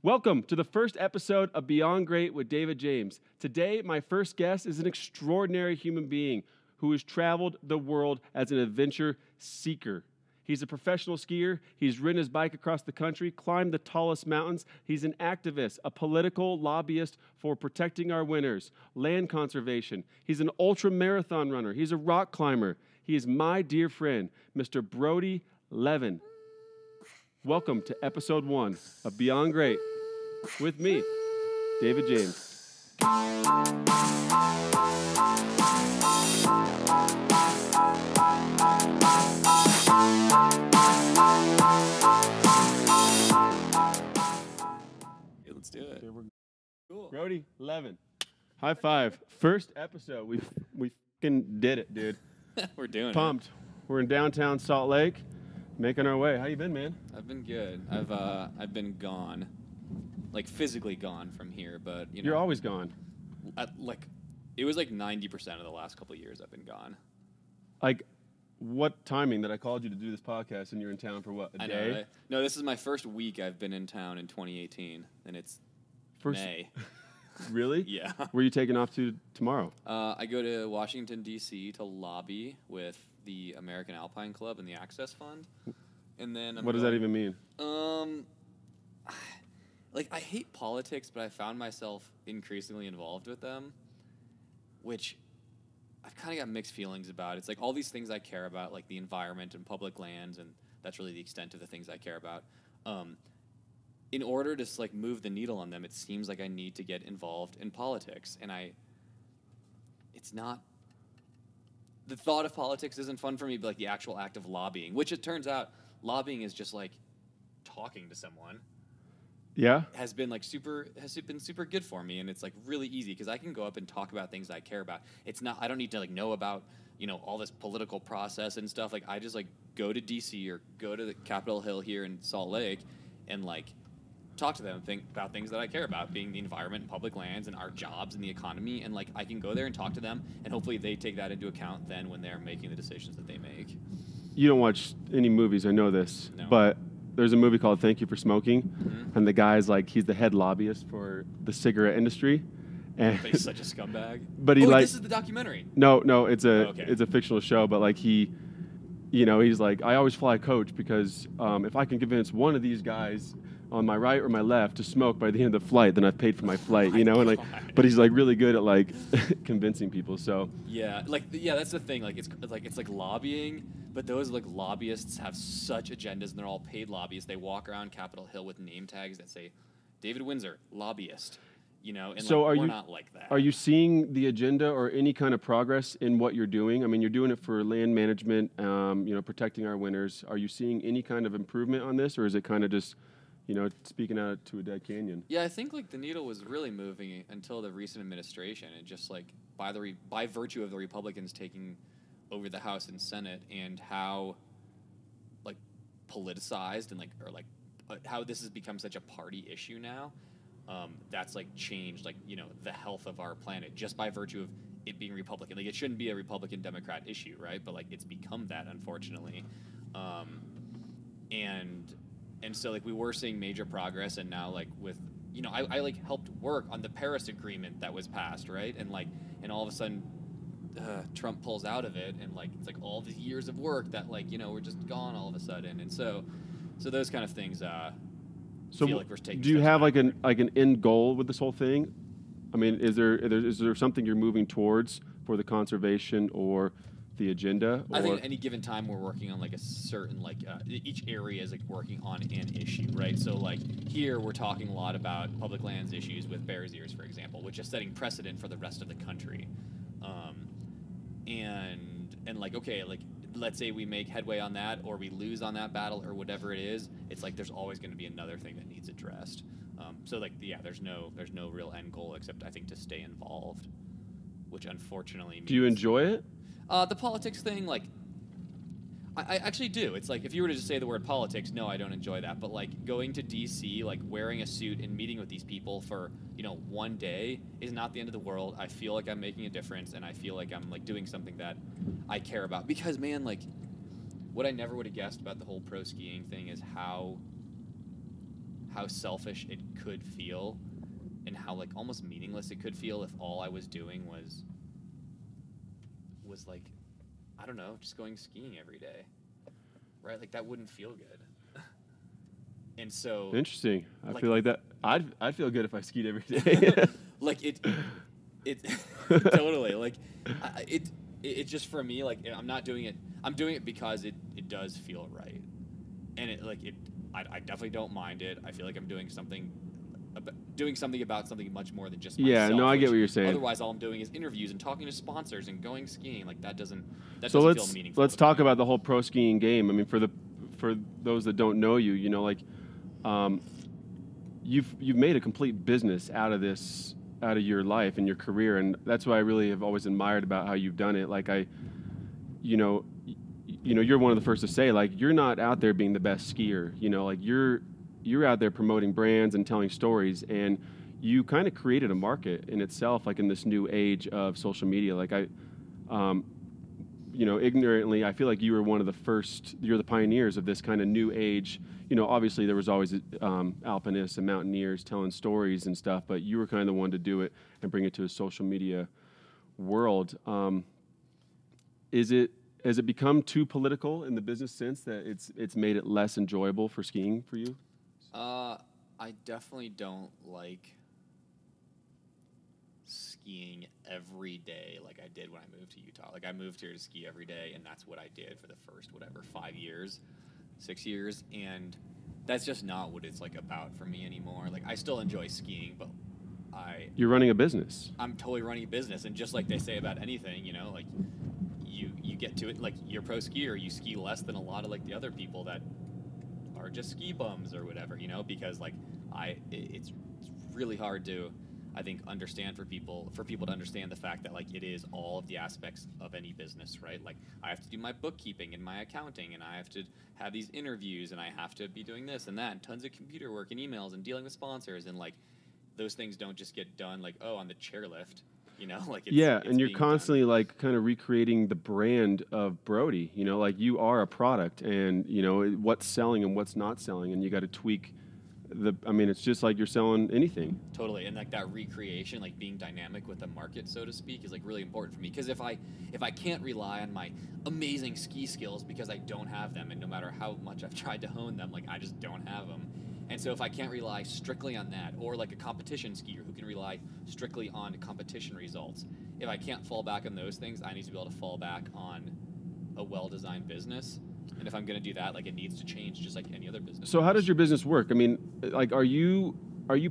Welcome to the first episode of Beyond Great with David James. Today, my first guest is an extraordinary human being who has traveled the world as an adventure seeker. He's a professional skier. He's ridden his bike across the country, climbed the tallest mountains. He's an activist, a political lobbyist for protecting our winters, land conservation. He's an ultra marathon runner. He's a rock climber. He is my dear friend, Mr. Brody Leven. Welcome to episode 1 of Beyond Great with me, David James. Okay, let's do it. Cool. Brody Leven. High five. First episode. We fucking did it, dude. We're doing Pumped. We're in downtown Salt Lake, making our way. How you been, man? it. I've been good. I've been gone, like physically gone from here, but you know, You're always gone. It was like 90% of the last couple of years I've been gone. Like, what timing that I called you to do this podcast and you're in town for what, a I day? know, right? No, this is my first week I've been in town in 2018, and it's May. Really? Yeah. Where are you taking off to tomorrow? I go to Washington, D.C. to lobby with the American Alpine Club and the Access Fund. And then What does that even mean? I hate politics, but I found myself increasingly involved with them, which I've kind of got mixed feelings about. It's like all these things I care about, like the environment and public lands, and that's really the extent of the things I care about. In order to move the needle on them, it seems like I need to get involved in politics, and it's not. The thought of politics isn't fun for me, but like the actual act of lobbying, which it turns out lobbying is just like talking to someone. Yeah? Has been super good for me, and it's like really easy because I can go up and talk about things I care about. It's not, I don't need to like know about, all this political process and stuff. Like I just like go to DC or go to the Capitol Hill here in Salt Lake and like talk to them about things that I care about, being the environment and public lands and our jobs and the economy, and like I can go there and talk to them, and hopefully they take that into account then when they're making the decisions that they make. You don't watch any movies, I know this, No. but there's a movie called Thank You for Smoking, Mm-hmm. and the guy's like, he's the head lobbyist for the cigarette industry. And But he's such a scumbag. But he this is the documentary. No, it's a Okay. it's a fictional show, but like he's like, I always fly coach because if I can convince one of these guys on my right or my left to smoke by the end of the flight, then I've paid for my flight, and like, God. but he's like really good at like convincing people. So Yeah, that's the thing. Like it's like lobbying, but those like lobbyists have such agendas, and they're all paid lobbyists. They walk around Capitol Hill with name tags that say, "David Windsor, lobbyist." And So we're are you not like that. Are you seeing the agenda or any kind of progress in what you're doing? I mean, you're doing it for land management, protecting our winters. Are you seeing any kind of improvement on this, or is it kind of just, speaking out to a dead canyon? Yeah, I think like the needle was really moving until the recent administration, and just like by virtue of the Republicans taking over the House and Senate, and how like politicized and how this has become such a party issue now. That's like changed the health of our planet just by virtue of it being Republican. Like it shouldn't be a Republican Democrat issue, right? But like it's become that, unfortunately. And so like we were seeing major progress, and now like with I like helped work on the Paris Agreement that was passed, right? And all of a sudden Trump pulls out of it, and like it's like all these years of work that we're just gone all of a sudden. And so those kind of things So feel like we're taking do you steps have backward. like an end goal with this whole thing? I mean, is there something you're moving towards for the conservation or the agenda? I think at any given time we're working on like a certain each area is like working on an issue, right? So like here we're talking a lot about public lands issues with Bears Ears, for example, which is setting precedent for the rest of the country. And like okay, like let's say we make headway on that, or we lose on that battle, or whatever it is. It's like there's always going to be another thing that needs addressed. So like yeah, there's no real end goal except I think to stay involved, which unfortunately means. Do you enjoy it? The politics thing, like, I actually do. It's like, if you were to just say the word politics, no, I don't enjoy that. But, like, going to D.C., like, wearing a suit and meeting with these people for, one day is not the end of the world. I feel like I'm making a difference, and I feel like I'm, like, doing something that I care about. Because, man, like, what I never would have guessed about the whole pro skiing thing is how how selfish it could feel and how like almost meaningless it could feel if all I was doing was like, I don't know, just going skiing every day, right? Like that wouldn't feel good. And so Interesting. I like, feel like that. I'd feel good if I skied every day. like it totally like it just for me, like I'm not doing it. I'm doing it because it does feel right, and I definitely don't mind it. I feel like I'm doing something about something much more than just myself. Yeah, no, I get what you're saying. Otherwise, all I'm doing is interviews and talking to sponsors and going skiing. Like that doesn't So feel meaningful. let's talk about the whole pro skiing game. I mean, for those that don't know you, you know, like you've made a complete business out of this, out of your life and your career, and that's what I really have always admired about how you've done it. Like you know, you're one of the first to say, like, you're not out there being the best skier. You know, like you're out there promoting brands and telling stories, and you kind of created a market in itself, like in this new age of social media. Like ignorantly, I feel like you were one of the first, you're the pioneers of this kind of new age. You know, obviously there was always alpinists and mountaineers telling stories and stuff, but you were kind of the one to do it and bring it to a social media world. Has it become too political in the business sense that it's made it less enjoyable for skiing for you? I definitely don't like skiing every day like I did when I moved to Utah. Like I moved here to ski every day, and that's what I did for the first 6 years, and that's just not what it's like about for me anymore. Like I still enjoy skiing, but You're running a business. I'm totally running a business, and just like they say about anything, you know, like you get to it, like you're a pro skier, you ski less than a lot of like the other people that are just ski bums or whatever, you know, because like it's really hard to, I think, understand for people to understand the fact that like it is all of the aspects of any business, right? Like I have to do my bookkeeping and my accounting, and I have to have these interviews, and I have to be doing this and that, and tons of computer work and emails and dealing with sponsors, and like those things don't just get done like, oh, on the chairlift, you know, like it's and you're constantly done. like kind of recreating the brand of Brody, you know, like you are a product, and you know what's selling and what's not selling, and you got to tweak it's just like you're selling anything. Totally, and like that recreation, like being dynamic with the market, so to speak, is like really important for me, because if I can't rely on my amazing ski skills because I don't have them, and no matter how much I've tried to hone them, like I just don't have them. And so if I can't rely strictly on that, or like a competition skier who can rely strictly on competition results, if I can't fall back on those things, I need to be able to fall back on a well-designed business. And if I'm going to do that, like it needs to change just like any other business. So how does your business work? I mean, like, are you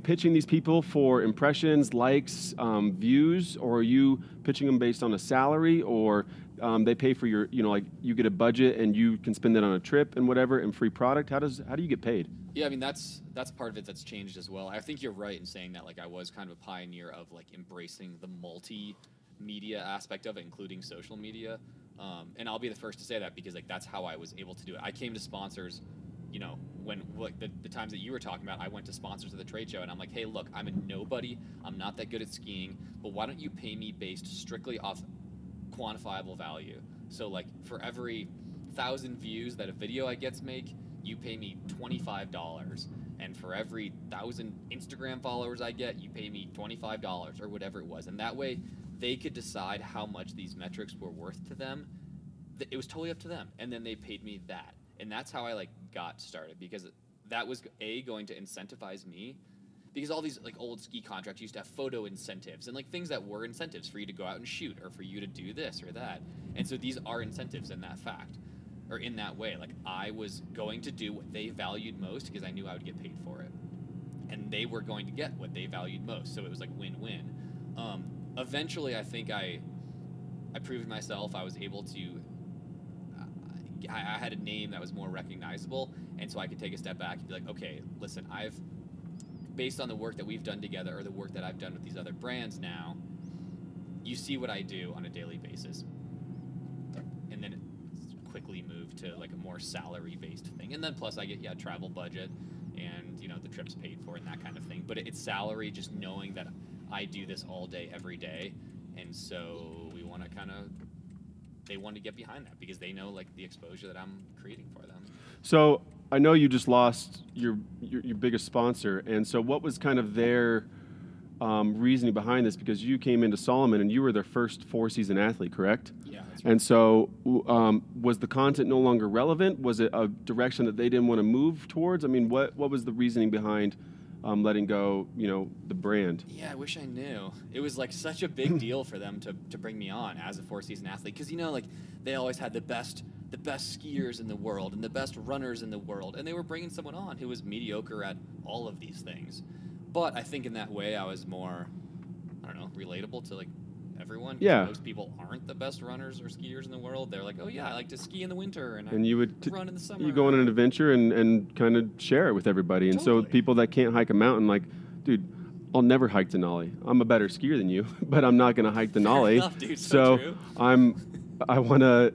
pitching these people for impressions, likes, views, or are you pitching them based on a salary, or they pay for your, you know, like you get a budget and you can spend it on a trip and whatever and free product? How do you get paid? Yeah, I mean that's part of it that's changed as well. I think you're right in saying that like I was kind of a pioneer of like embracing the multimedia aspect of it, including social media. And I'll be the first to say that because like that's how I was able to do it. I came to sponsors, you know, when like the times that you were talking about, I went to sponsors at the trade show and I'm like, hey, look, I'm a nobody. I'm not that good at skiing, but why don't you pay me based strictly off quantifiable value? So like for every 1,000 views that a video I get to make, you pay me $25. And for every 1,000 Instagram followers I get, you pay me $25 or whatever it was. And that way they could decide how much these metrics were worth to them. It was totally up to them. And then they paid me that. And that's how I like got started, because that was going to incentivize me, because all these like old ski contracts used to have photo incentives and like things that were incentives for you to go out and shoot or for you to do this or that. And so these are incentives in that fact, or in that way. Like I was going to do what they valued most because I knew I would get paid for it, and they were going to get what they valued most. So it was like win-win. Eventually, I think I proved myself. I was able to. I had a name that was more recognizable, and so I could take a step back and be like, okay, listen, based on the work that we've done together, or the work that I've done with these other brands now, you see what I do on a daily basis, and then quickly move to like a more salary-based thing, and then plus I get travel budget, and you know the trips paid for and that kind of thing. But it's salary, just knowing that I do this all day, every day, and so they want to get behind that because they know like the exposure that I'm creating for them. So I know you just lost your biggest sponsor, and so what was kind of their reasoning behind this? Because you came into Solomon and you were their first 4-season athlete, correct? Yeah, that's right. And so was the content no longer relevant? Was it a direction that they didn't want to move towards? I mean, what was the reasoning behind letting go, the brand? Yeah, I wish I knew. It was like such a big deal for them to bring me on as a 4-season athlete, because like they always had the best skiers in the world and the best runners in the world, and they were bringing someone on who was mediocre at all of these things. But I think in that way I was more, I don't know, relatable to like everyone. Yeah. Most people aren't the best runners or skiers in the world. They're like, oh yeah, I like to ski in the winter and you would run in the summer. You go on an adventure and kind of share it with everybody. And Totally. so people that can't hike a mountain, like, dude, I'll never hike Denali. I'm a better skier than you, but I'm not going to hike Denali. Fair enough, dude. So true. I want to.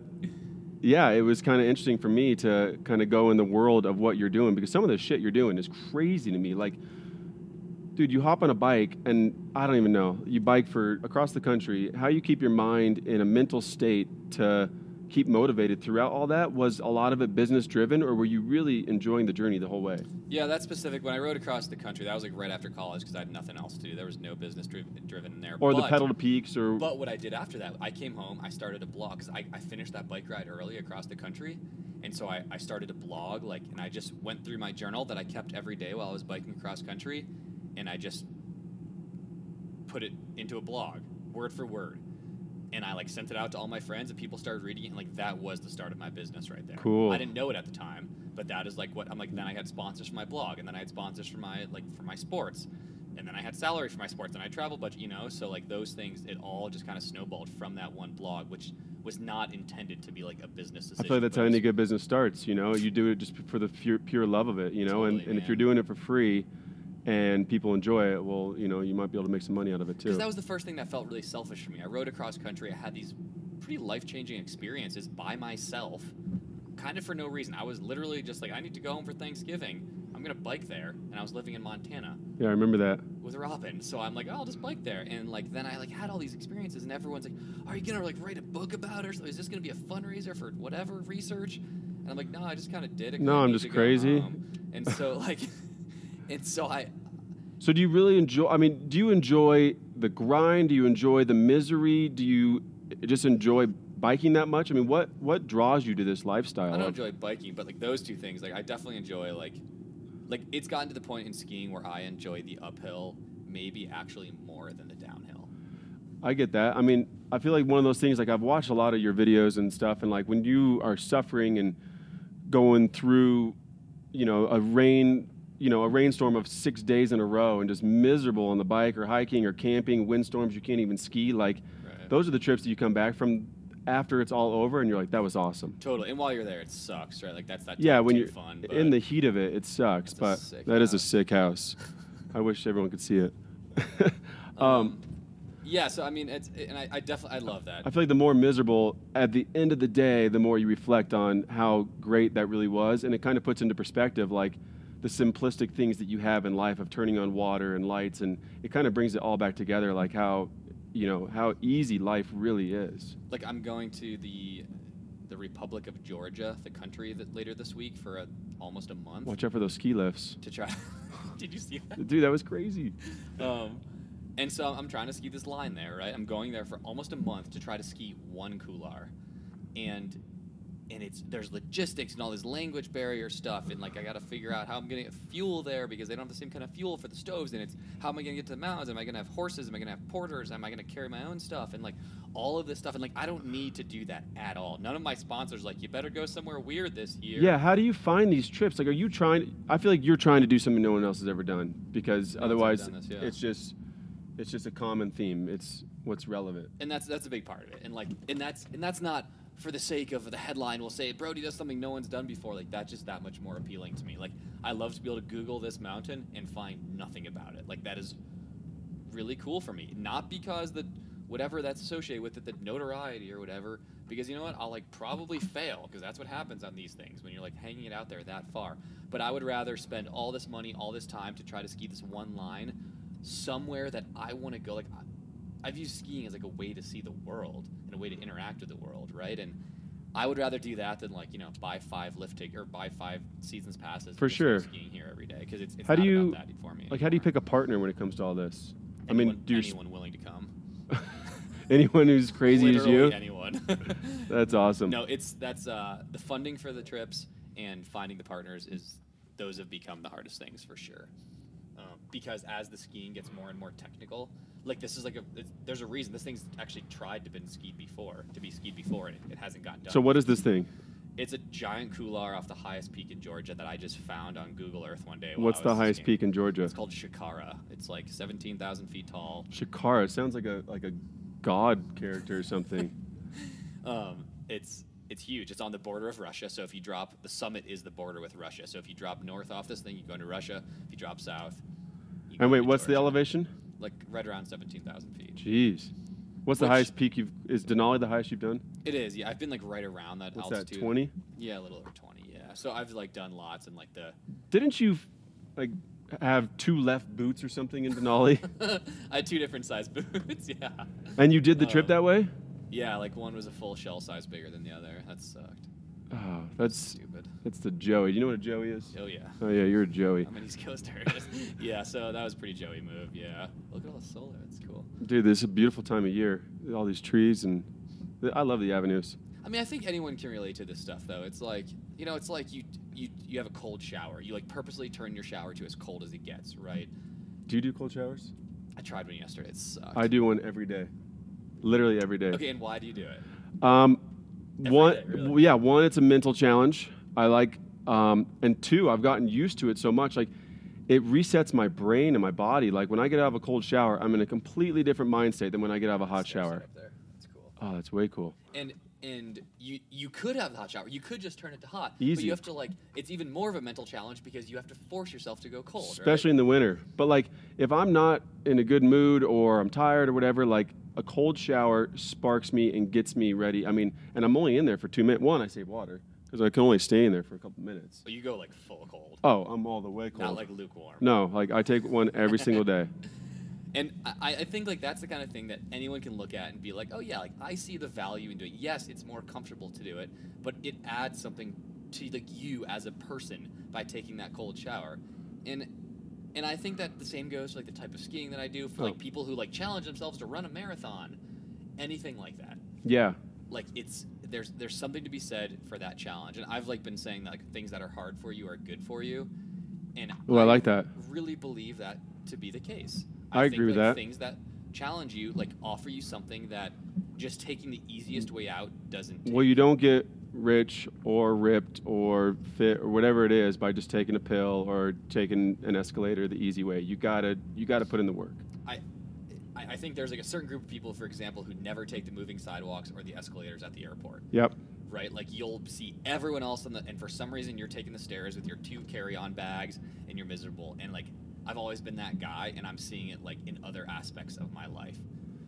Yeah, it was kind of interesting for me to kind of go in the world of what you're doing, because some of the shit you're doing is crazy to me. Like, dude, you hop on a bike, and I don't even know. You bike for across the country. How you keep your mind in a mental state to keep motivated throughout all that? Was a lot of it business driven, or were you really enjoying the journey the whole way? Yeah, that's specific. When I rode across the country, that was like right after college because I had nothing else to do. There was no business driven in there. Or the pedal to peaks, or. But what I did after that, I came home, I started a blog because I finished that bike ride early across the country, and so I started a blog, and I just went through my journal that I kept every day while I was biking across country, and I just put it into a blog, word for word. And I sent it out to all my friends, and people started reading it, and that was the start of my business right there. Cool. I didn't know it at the time, but that is what I'm then I had sponsors for my blog, and then I had sponsors for my for my sports, and then I had salary for my sports, and I had travel budget, so those things, it all just kind of snowballed from that one blog, which was not intended to be a business decision. I feel like that's how any good business starts, you do it just for the pure love of it, Totally, and if you're doing it for free and people enjoy it, well, you might be able to make some money out of it too. Because that was the first thing that felt really selfish for me. I rode across country. I had these pretty life-changing experiences by myself, kind of for no reason. I was literally just I need to go home for Thanksgiving. I'm going to bike there. And I was living in Montana. Yeah, I remember that. With Robin. So I'm oh, I'll just bike there. And then I had all these experiences, and everyone's are you going to write a book about it? Or is this going to be a fundraiser for whatever research? And I'm no, I just kind of did it. No, I'm just crazy. And so and so So do you really enjoy, do you enjoy the grind? Do you enjoy the misery? Do you just enjoy biking that much? What draws you to this lifestyle? I don't enjoy biking, but those two things, I definitely enjoy it's gotten to the point in skiing where I enjoy the uphill maybe actually more than the downhill. I get that. I feel like one of those things, I've watched a lot of your videos and stuff, and when you are suffering and going through, a rainstorm of 6 days in a row and just miserable on the bike or hiking or camping, windstorms, you can't even ski. Right. Those are the trips that you come back from after it's all over and you're that was awesome. Totally. And while you're there, it sucks, right? That's that when you're fun, in the heat of it, it sucks. But that is a sick house. I wish everyone could see it. Yeah, so it's, and I definitely, I love that. I feel like the more miserable at the end of the day, the more you reflect on how great that really was, and it kind of puts into perspective the simplistic things that you have in life of turning on water and lights, and it kind of brings it all back together, how easy life really is. I'm going to the Republic of Georgia, the country, later this week for almost a month. Watch out for those ski lifts. To try. Did you see that? Dude, that was crazy. And so I'm trying to ski this line there, right? I'm going there for almost a month to try to ski one couloir, and there's logistics and all this language barrier stuff, and I got to figure out how I'm going to get fuel there because they don't have the same kind of fuel for the stoves, and it's how am I going to get to the mountains? Am I going to have horses? Am I going to have porters? Am I going to carry my own stuff? And all of this stuff, and I don't need to do that at all. None of my sponsors you better go somewhere weird this year. Yeah, how do you find these trips? Are you trying? I feel like you're trying to do something no one else has ever done, because otherwise it's just a common theme. It's what's relevant, and that's a big part of it. And that's not for the sake of the headline. We'll say Brody does something no one's done before. That's just that much more appealing to me. I love to be able to Google this mountain and find nothing about it. That is really cool for me. Not because whatever that's associated with it, the notoriety or whatever. Because you know what, I'll probably fail, because that's what happens on these things when you're hanging it out there that far. But I would rather spend all this money, all this time to try to ski this one line somewhere that I want to go. I view skiing as a way to see the world and a way to interact with the world, right? And I would rather do that than like buy 5 or buy 5 seasons passes. For and just go sure. skiing here every day because it's How not do you about that for me. like? How do you anymore. pick a partner when it comes to all this? Anyone, do you anyone willing to come? anyone who's crazy as Literally you? anyone. That's awesome. No, that's the funding for the trips and finding the partners those have become the hardest things for sure. Because as the skiing gets more and more technical, like this is there's a reason this thing's actually tried to be skied before, and it hasn't gotten done. So what is this thing? It's a giant couloir off the highest peak in Georgia that I just found on Google Earth one day. What's the highest peak in Georgia? It's called Shikara. It's like 17,000 feet tall. Shikara. It sounds like a god character or something. It's huge. It's on the border of Russia. So if you drop, the summit is the border with Russia. So if you drop north off this thing, you go into Russia. If you drop south, you go And wait, into what's the Georgia. elevation? Like right around 17,000 feet. Jeez. What's the highest peak is Denali the highest you've done? It is, yeah. I've been like right around that What's altitude. that, 20? Yeah, a little over 20, yeah. So I've like done lots and like Didn't you like have 2 left boots or something in Denali? I had 2 different size boots, yeah. And you did the trip that way? Yeah, like one was a full shell size bigger than the other. That sucked. Oh, that's Stupid. That's the Joey. Do you know what a Joey is? Oh, yeah. Oh, yeah, you're a Joey. I'm an East Coaster. Yeah, so that was a pretty Joey move, yeah. Look at all the solar. That's cool. Dude, this is a beautiful time of year. All these trees, and I love the avenues. I mean, I think anyone can relate to this stuff, though. It's like, it's like you have a cold shower. You, like, purposely turn your shower to as cold as it gets, right? Do you do cold showers? I tried one yesterday. It sucked. I do one every day. Literally every day. Okay, and why do you do it? One, day, really? yeah, one, it's a mental challenge. I like, and 2, I've gotten used to it so much. Like, it resets my brain and my body. Like, when I get out of a cold shower, I'm in a completely different mind state than when I get out of a hot shower. Up there. That's cool. Oh, that's way cool. And you could have the hot shower. You could just turn it to hot. Easy. But you have to, like, it's even more of a mental challenge because you have to force yourself to go cold, Especially right? in the winter. But, like, if I'm not in a good mood or I'm tired or whatever, like, a cold shower sparks me and gets me ready. I mean, and I'm only in there for 2 minutes. 1, I save water because I can only stay in there for a couple minutes. So you go, like, full cold. Oh, I'm all the way cold. Not, like, lukewarm. No, like, I take one every single day. And I think, like, that's the kind of thing that anyone can look at and be like, oh, yeah, like, I see the value in doing it. Yes, it's more comfortable to do it, but it adds something to, like, you as a person by taking that cold shower. And I think that the same goes for, like, the type of skiing that I do for, like, people who, like, challenge themselves to run a marathon. Anything like that. Yeah. Like, there's something to be said for that challenge. And I've, like, been saying that, like, things that are hard for you are good for you. And I like that. Really believe that to be the case. I think, agree with like, that. Things that challenge you, like, offer you something that just taking the easiest way out doesn't take. Well, you don't get rich or ripped or fit or whatever it is by just taking a pill or taking an escalator the easy way. You gotta put in the work. I think there's, like, a certain group of people, for example, who never take the moving sidewalks or the escalators at the airport. Yep. Right? Like, you'll see everyone else and for some reason you're taking the stairs with your 2 carry-on bags and you're miserable. And, like, I've always been that guy, and I'm seeing it, like, in other aspects of my life.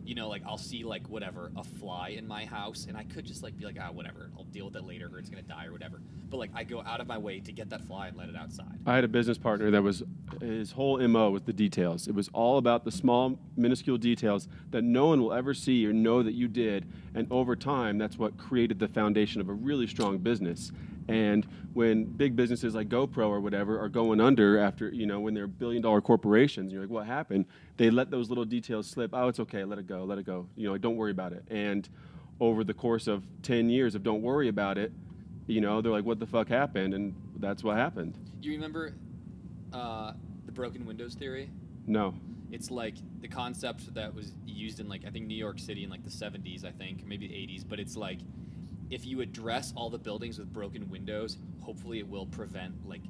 Like, I'll see, like, whatever, a fly in my house, and I could just, like, be like, whatever, I'll deal with it later, or it's going to die or whatever. But, like, I go out of my way to get that fly and let it outside. I had a business partner that was, his whole MO was the details. It was all about the small, minuscule details that no one will ever see or know that you did. And over time, that's what created the foundation of a really strong business. And when big businesses like GoPro or whatever are going under after, when they're billion-dollar corporations, you're like, what happened? They let those little details slip. Oh, it's okay. Let it go. Let it go. Like, don't worry about it. And over the course of 10 years of don't worry about it, they're like, what the fuck happened? And that's what happened. You remember the broken windows theory? No. It's like the concept that was used in, like, I think New York City in, like, the 70s, I think, maybe the 80s. But it's like, if you address all the buildings with broken windows, hopefully it will prevent, like,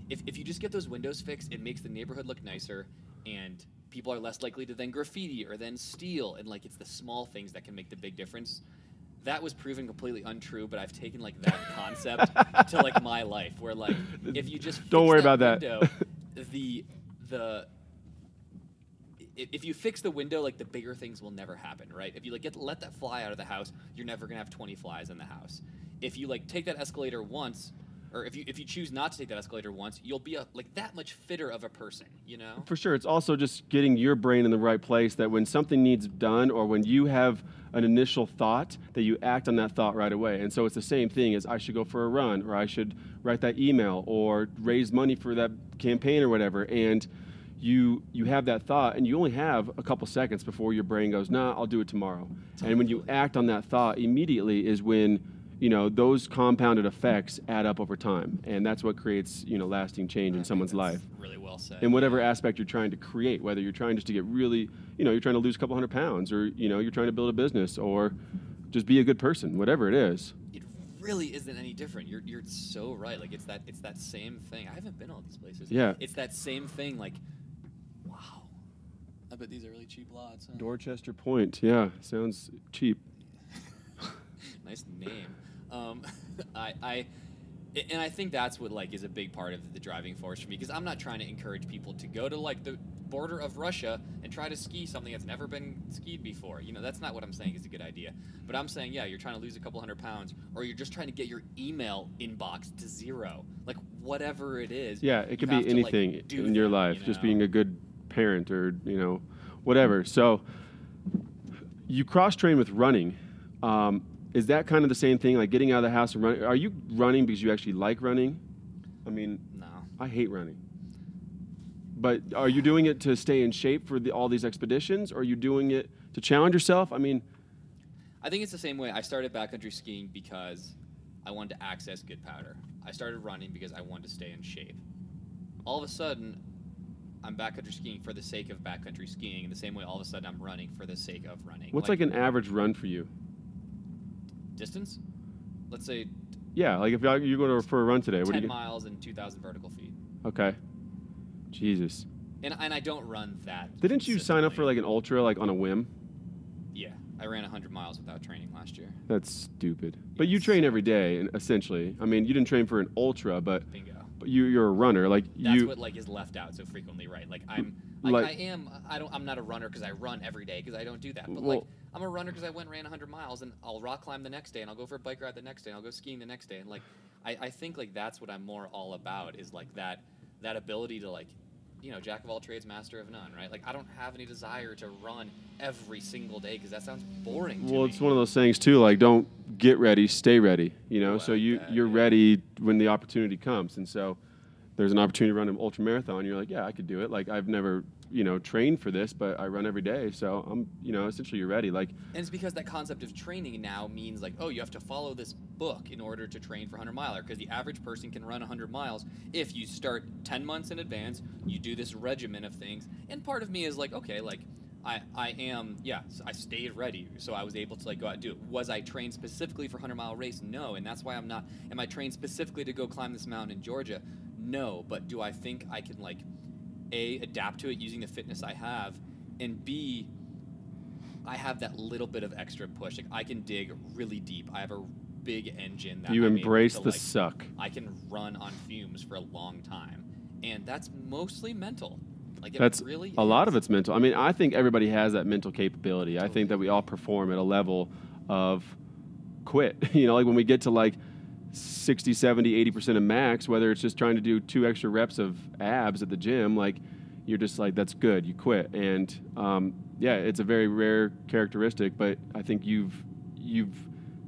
if you just get those windows fixed, it makes the neighborhood look nicer, and people are less likely to then graffiti or then steal, and, like, it's the small things that can make the big difference. That was proven completely untrue, but I've taken, like, that concept to, like, my life, where, like, if you just don't worry about window, that. If you fix the window, like, the bigger things will never happen, right? If you, like, let that fly out of the house, you're never gonna have 20 flies in the house. If you, like, take that escalator once, or if you choose not to take that escalator once, you'll be like that much fitter of a person, For sure. It's also just getting your brain in the right place that when something needs done or when you have an initial thought that you act on that thought right away. And so it's the same thing as I should go for a run, or I should write that email, or raise money for that campaign or whatever. And you have that thought, and you only have a couple seconds before your brain goes, nah, I'll do it tomorrow. Totally. And when you act on that thought immediately is when, you know, those compounded effects add up over time. And that's what creates, you know, lasting change in someone's life. Really well said. In whatever aspect you're trying to create, whether you're trying just to get really, you know, you're trying to lose a couple hundred pounds, or, you know, you're trying to build a business, or just be a good person, whatever it is. It really isn't any different. You're so right. Like, it's that same thing. I haven't been all these places. Yeah. It's that same thing. Like, wow. I bet these are really cheap lots. Huh? Dorchester Point. Yeah, sounds cheap. Nice name. And I think that's what, like, is a big part of the driving force for me, because I'm not trying to encourage people to go to, like, the border of Russia and try to ski something that's never been skied before. You know, that's not what I'm saying is a good idea. But I'm saying, yeah, you're trying to lose a couple hundred pounds, or you're just trying to get your email inbox to 0. Like, whatever it is. Yeah, it could be anything, like, in your life. You know? Just being a good parent, or, you know, whatever. So you cross-train with running. Is that kind of the same thing, like getting out of the house and running? Are you running because you actually like running? I mean, no. I hate running. But are you doing it to stay in shape for all these expeditions, or are you doing it to challenge yourself? I mean, I think it's the same way. I started backcountry skiing because I wanted to access good powder. I started running because I wanted to stay in shape. All of a sudden, I'm backcountry skiing for the sake of backcountry skiing, in the same way all of a sudden I'm running for the sake of running. What's like an average run for you? Distance? Let's say... Yeah, like if you go for a run today, what do you 10 miles and 2,000 vertical feet. Okay. Jesus. And I don't run that. Didn't you sign up for like an ultra, like on a whim? Yeah, I ran 100 miles without training last year. That's stupid. But you train every day, essentially. I mean, you didn't train for an ultra, but... Bingo. But you're a runner, like That's what like is left out so frequently, right? Like I'm not a runner because I run every day, because I don't do that. But like I'm a runner because I went and ran 100 miles, and I'll rock climb the next day, and I'll go for a bike ride the next day, and I'll go skiing the next day, and like I think like that's what I'm more all about, is like that ability to, like, you know, jack of all trades, master of none, right? Like I don't have any desire to run every single day, because that sounds boring to me. Well, it's one of those things too, like don't get ready, stay ready, you know? So you're ready when the opportunity comes. And so there's an opportunity to run an ultra marathon, you're like, yeah, I could do it. Like I've never, you know, trained for this, but I run every day, so I'm, you know, essentially you're ready. Like, and it's because that concept of training now means like, oh, you have to follow this book in order to train for 100-miler, because the average person can run 100 miles if you start 10 months in advance, you do this regimen of things. And part of me is like, okay, like I stayed ready, so I was able to like go out and do it. Was I trained specifically for 100-mile race? No, and that's why I'm not. Am I trained specifically to go climb this mountain in Georgia? No, but do I think I can, like, A, adapt to it using the fitness I have, and B, I have that little bit of extra push. Like, I can dig really deep. I have a big engine that you I'm embrace able to, the like, suck. I can run on fumes for a long time, and that's mostly mental. Like, That's really a lot of it's mental. I mean, I think everybody has that mental capability. Totally. I think that we all perform at a level of quit. You know, like when we get to like 60, 70, 80% of max, whether it's just trying to do 2 extra reps of abs at the gym, like you're just like, that's good, you quit. And yeah, it's a very rare characteristic, but I think you've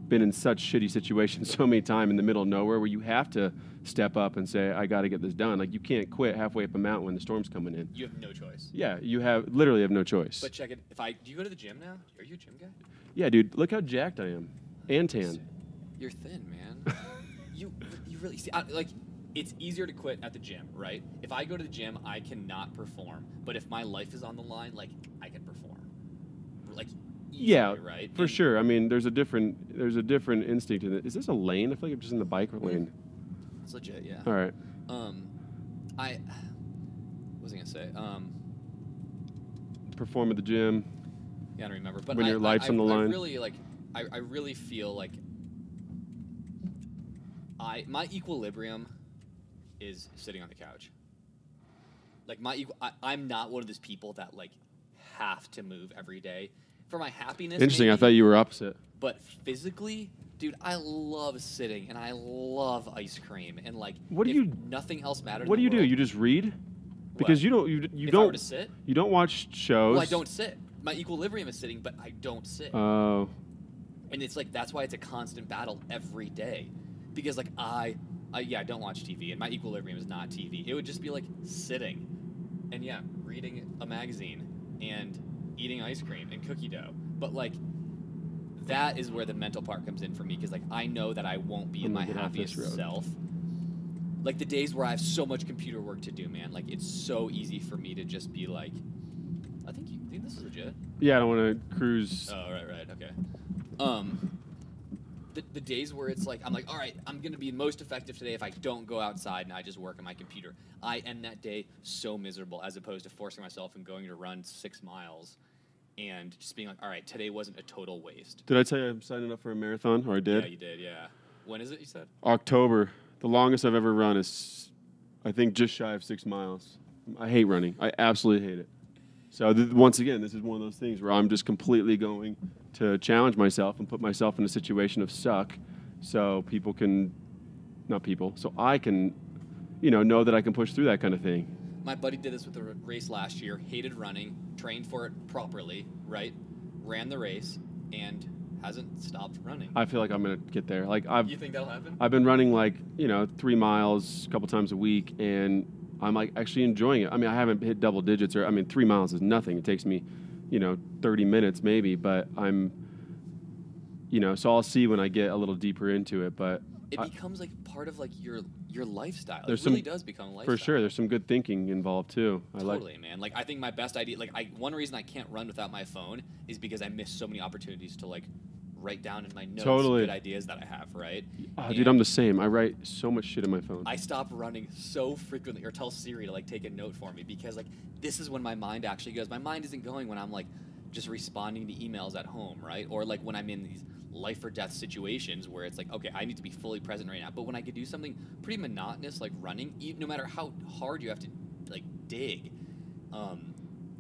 been in such shitty situations so many times in the middle of nowhere where you have to step up and say, I got to get this done. Like you can't quit halfway up a mountain when the storm's coming in. You have no choice. Yeah, you literally have no choice. But check it. Do you go to the gym now? Are you a gym guy? Yeah, dude, look how jacked I am. And tan. You're thin, man. you really see, like, it's easier to quit at the gym, right? If I go to the gym, I cannot perform. But if my life is on the line, like, I can perform. Like, easily, yeah, right? For sure. I mean, there's a different instinct in it. Is this a lane? I feel like I'm just in the bike lane. It's legit, yeah. All right. What was I gonna say? Perform at the gym. Yeah, I don't remember. But when your life's on the line. I really feel like my equilibrium is sitting on the couch. Like I'm not one of those people that like have to move every day for my happiness. Interesting. Maybe, I thought you were opposite. But physically, dude, I love sitting and I love ice cream and like. Nothing else matters. What do you do? You just read? Because you don't if I were to sit? You don't watch shows. Well, I don't sit. my equilibrium is sitting, but I don't sit. Oh. And it's like, that's why it's a constant battle every day. Because like I don't watch TV, and my equilibrium is not TV. It would just be like sitting and reading a magazine and eating ice cream and cookie dough. But like, that is where the mental part comes in for me, because like I know that I won't be in my happiest self. Like the days where I have so much computer work to do, man, like it's so easy for me to just be like, I think this is legit. Yeah, I don't want to cruise. Oh, right, okay. The days where it's like, I'm like, all right, I'm going to be most effective today if I don't go outside and I just work on my computer. I end that day so miserable, as opposed to forcing myself and going to run 6 miles and just being like, all right, today wasn't a total waste. Did I tell you I'm signing up for a marathon? Or I did? Yeah, you did, yeah. When is it, you said? October. The longest I've ever run is, I think, just shy of 6 miles. I hate running. I absolutely hate it. So once again, this is one of those things where I'm just completely going to challenge myself and put myself in a situation of suck, so so I can, know that I can push through that kind of thing. My buddy did this with a race last year, hated running, trained for it properly, right? Ran the race, and hasn't stopped running. I feel like I'm going to get there. You think that'll happen? I've been running 3 miles a couple times a week, and I'm actually enjoying it. I mean, I haven't hit double digits, 3 miles is nothing. It takes me, 30 minutes maybe, but I'm, so I'll see when I get a little deeper into it. But it becomes like part of like your lifestyle. It really does become a lifestyle. For sure, there's some good thinking involved too. Totally, man. Like I think my best idea, one reason I can't run without my phone is because I miss so many opportunities to write down in my notes good ideas that I have, right? Oh, dude, I'm the same. I write so much shit in my phone. I stop running so frequently, or tell Siri to take a note for me, because this is when my mind actually goes. My mind isn't going when I'm just responding to emails at home, right? Or when I'm in these life or death situations where it's okay, I need to be fully present right now. But when I could do something pretty monotonous like running, no matter how hard you have to dig,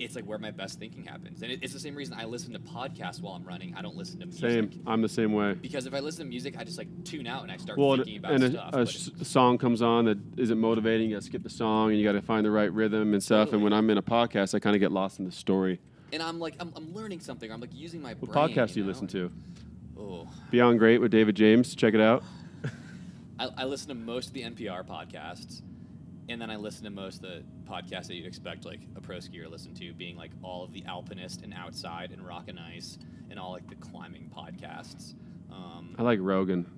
it's where my best thinking happens. And it's the same reason I listen to podcasts while I'm running. I don't listen to music. Same. I'm the same way. Because if I listen to music, I just tune out and I start thinking about stuff. And a song comes on that isn't motivating. You got to skip the song and you got to find the right rhythm and stuff. Totally. And when I'm in a podcast, I kind of get lost in the story. And I'm I'm learning something. I'm using my brain. What podcast do you listen to? Oh. Beyond Great with David James. Check it out. I listen to most of the NPR podcasts. And then I listen to most of the podcasts that you'd expect a pro skier listen to, being all of the Alpinist and Outside and Rock and Ice and all the climbing podcasts. I like Rogan.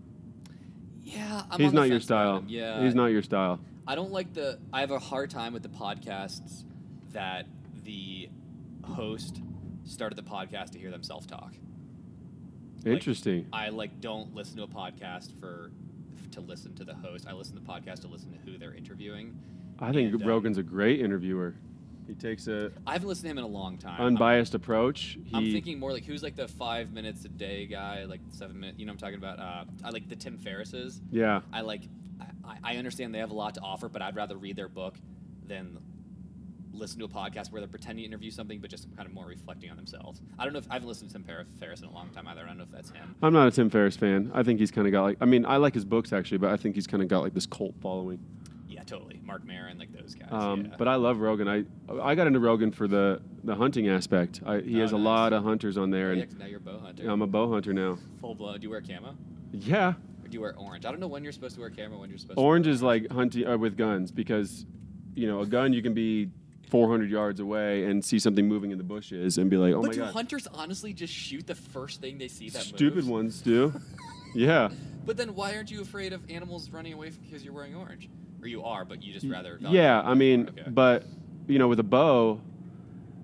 Yeah, he's not your style. Yeah, he's not your style. I don't like I have a hard time with the podcasts that the host started the podcast to hear them self-talk. Interesting. I don't listen to a podcast to listen to the host. I listen to the podcast to listen to who they're interviewing. I think Rogan's a great interviewer. He takes I haven't listened to him in a long time. Unbiased approach. I'm thinking more who's the 5 minutes a day guy, 7 minutes. You know what I'm talking about? I like the Tim Ferrisses. Yeah. I understand they have a lot to offer, but I'd rather read their book than listen to a podcast where they're pretending to interview something, but just kind of more reflecting on themselves. I don't know I haven't listened to Tim Ferriss in a long time either. I don't know if that's him. I'm not a Tim Ferriss fan. I think he's kind of got I like his books actually, but I think he's kind of got this cult following. Yeah, totally. Mark Maron, those guys. But I love Rogan. I got into Rogan for the hunting aspect. He has a lot of hunters on there. And now you're a bow hunter. I'm a bow hunter now. Full blown. Do you wear camo? Yeah. Or do you wear orange? I don't know when you're supposed to wear camo, when you're supposed orange to is hunting with guns, because a gun you can be 400 yards away and see something moving in the bushes and be like, oh my God. But do hunters honestly just shoot the first thing they see that moves? Stupid ones do. Yeah. But then why aren't you afraid of animals running away because you're wearing orange? Or you are, but you just rather... Yeah, but, with a bow,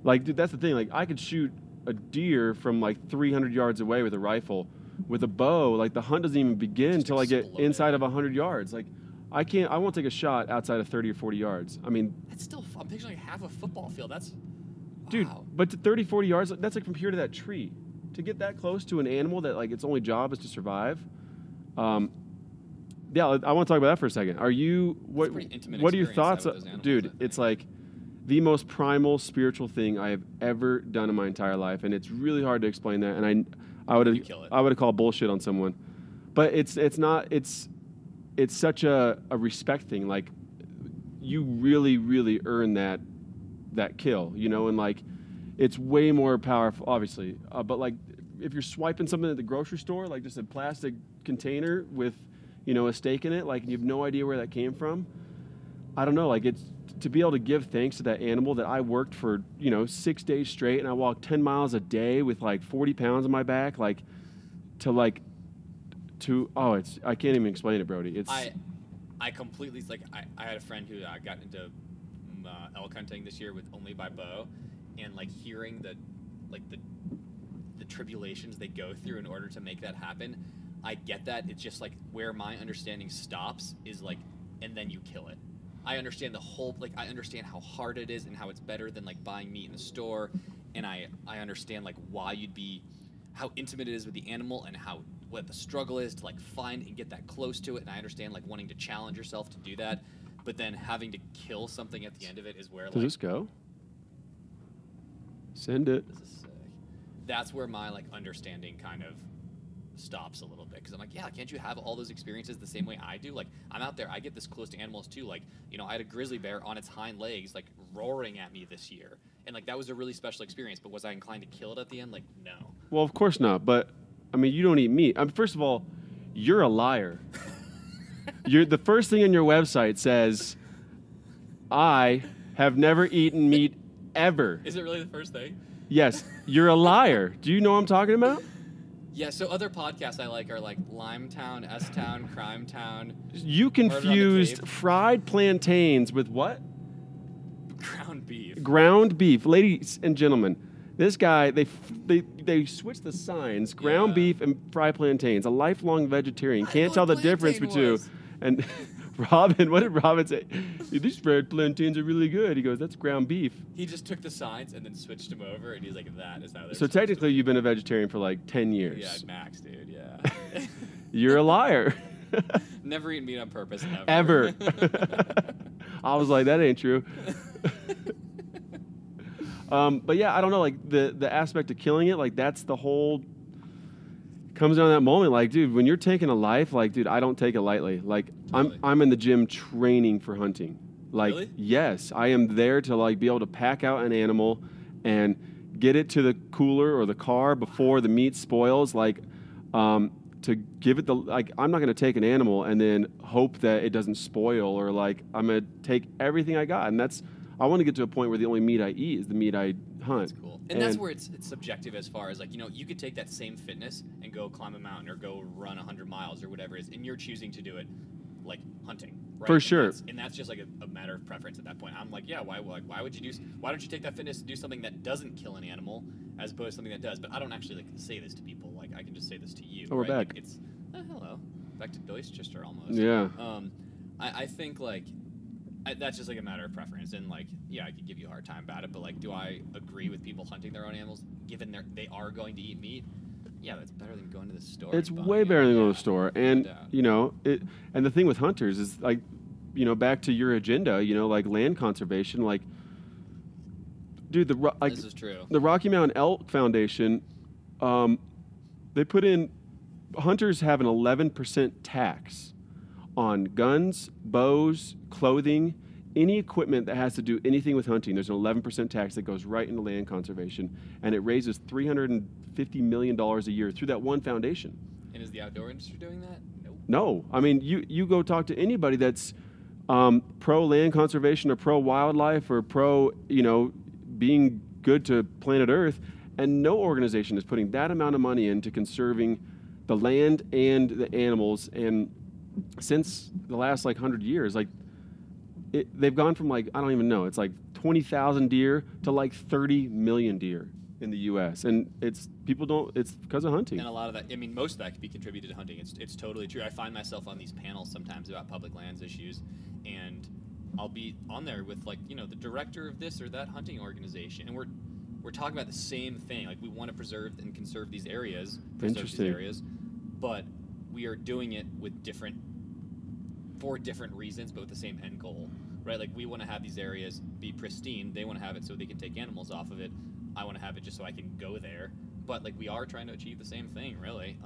dude, that's the thing. I could shoot a deer from 300 yards away with a rifle. With a bow, the hunt doesn't even begin until I get inside of 100 yards. I won't take a shot outside of 30 or 40 yards. That's still, I'm picturing half a football field. That's, wow. Dude, but to 30, 40 yards, that's from here to that tree. To get that close to an animal that its only job is to survive. Yeah, I want to talk about that for a second. What are your thoughts? Dude, it's the most primal spiritual thing I have ever done in my entire life. And it's really hard to explain that. And I would have called bullshit on someone. But it's such a respect thing. You really, really earn that kill, and it's way more powerful, obviously. But like, if you're swiping something at the grocery store, like just a plastic container with, a steak in it, like, and you have no idea where that came from, I don't know. Like, it's to be able to give thanks to that animal that I worked for, 6 days straight, and I walked 10 miles a day with like 40 pounds on my back, like, it's I can't even explain it, Brody. It's I completely like I had a friend who got into elk hunting this year with only by bow, and like hearing the tribulations they go through in order to make that happen. I get that. It's just like where my understanding stops is like, and then you kill it. I understand the whole, like, I understand how hard it is and how it's better than like buying meat in the store, and I understand like why you'd be, how intimate it is with the animal and what the struggle is to like find and get that close to it, and I understand like wanting to challenge yourself to do that, but then having to kill something at the end of it is where Does this go? Send it. This is sick. That's where my like understanding kind of stops a little bit, because I'm like, yeah, can't you have all those experiences the same way I do? Like, I'm out there, I get this close to animals too. Like, I had a grizzly bear on its hind legs, like roaring at me this year, and like that was a really special experience. But was I inclined to kill it at the end? Like, no. Well, of course not. But I mean, you don't eat meat. First of all, you're a liar. The first thing on your website says, I have never eaten meat ever. Is it really the first thing? Yes, you're a liar. Do you know what I'm talking about? Yeah, so other podcasts I like are like Limetown, S-Town, Crime Town. You confused fried plantains with what? Ground beef. Ground beef. Ladies and gentlemen, this guy, they switched the signs, ground beef and fried plantains. A lifelong vegetarian. Can't tell the difference between. And Robin, what did Robin say? These fried plantains are really good. He goes, that's ground beef. He just took the signs and then switched them over, and he's like, that is how they're So technically you've been a vegetarian for like 10 years. Yeah, max, dude, yeah. You're a liar. Never eaten meat on purpose, ever. I was like, that ain't true. But yeah, I don't know, like the aspect of killing it, like that's the whole, comes down to that moment. Like, dude, when you're taking a life, like, dude, I don't take it lightly. Like, totally. I'm in the gym training for hunting. Like, really? Yes, I am there to like be able to pack out an animal and get it to the cooler or the car before the meat spoils. Like, to give it like, I'm not going to take an animal and then hope that it doesn't spoil, or like, I'm going to take everything I got. And I want to get to a point where the only meat I eat is the meat I hunt. That's cool. And that's where it's subjective, as far as like, you could take that same fitness and go climb a mountain or go run 100 miles or whatever it is, and you're choosing to do it like hunting, right? For sure. And that's just like a matter of preference at that point. I'm like, yeah, why don't you take that fitness and do something that doesn't kill an animal as opposed to something that does? But I don't actually like say this to people. Like, I can just say this to you. Oh, we're right? back. It's hello, back to Deutschester almost. Yeah. I think like, that's just like a matter of preference, and like, yeah, I could give you a hard time about it, but like, do I agree with people hunting their own animals given they are going to eat meat? Yeah, that's better than going to the store. It's way better than going to the store. And and the thing with hunters is like, back to your agenda, like land conservation, like, dude, this is true. The Rocky Mountain Elk Foundation, they put in, hunters have an 11% tax on guns, bows, clothing, any equipment that has to do anything with hunting. There's an 11% tax that goes right into land conservation, and it raises $350 million a year through that one foundation. And is the outdoor industry doing that? Nope. No. I mean, you go talk to anybody that's pro land conservation or pro wildlife or pro, being good to planet Earth, and no organization is putting that amount of money into conserving the land and the animals. And since the last like 100 years, like they've gone from like, I don't even know, it's like 20,000 deer to like 30 million deer in the U.S. And it's because of hunting. And a lot of that, I mean, most of that could be contributed to hunting. It's totally true. I find myself on these panels sometimes about public lands issues, and I'll be on there with like, the director of this or that hunting organization, and we're talking about the same thing. Like, we want to preserve and conserve these areas, but we are doing it with for different reasons, but with the same end goal, right? Like, we want to have these areas be pristine. They want to have it so they can take animals off of it. I want to have it just so I can go there. But like, we are trying to achieve the same thing, really.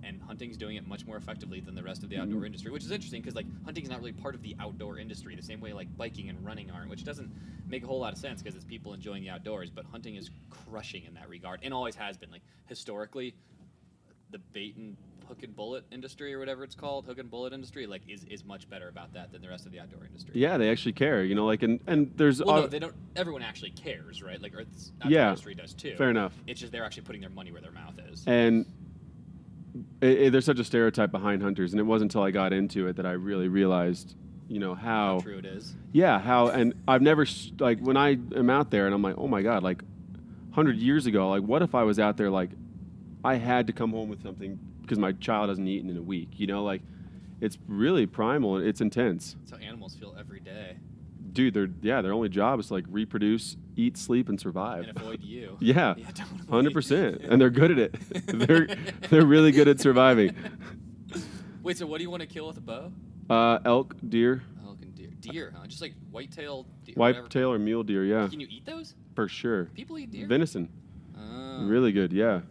and hunting's doing it much more effectively than the rest of the outdoor industry, which is interesting because like hunting's not really part of the outdoor industry the same way like biking and running aren't, which doesn't make a whole lot of sense because it's people enjoying the outdoors. But hunting is crushing in that regard and always has been. Like historically, the bait and hook and bullet industry or whatever it's called, hook and bullet industry, like is much better about that than the rest of the outdoor industry. Yeah, they actually care, you know, like and there's no, they don't. Everyone actually cares, right? Like, or the outdoor industry does too. Fair enough. It's just they're actually putting their money where their mouth is. And there's such a stereotype behind hunters, and it wasn't until I got into it that I really realized, you know, how true it is. Yeah, how, and I've never like when I am out there and I'm like, oh my god, like 100 years ago, like what if I was out there like I had to come home with something because my child hasn't eaten in a week, you know, like it's really primal and it's intense. That's how animals feel every day. Dude, their only job is to like reproduce, eat, sleep, and survive. And avoid you. Yeah, totally. 100%, and they're good at it. they're really good at surviving. Wait, so what do you want to kill with a bow? Elk, deer. Elk and deer, huh? Just like white-tailed deer. White-tail or mule deer, yeah. Can you eat those? For sure. People eat deer. Venison. Oh. Really good, yeah.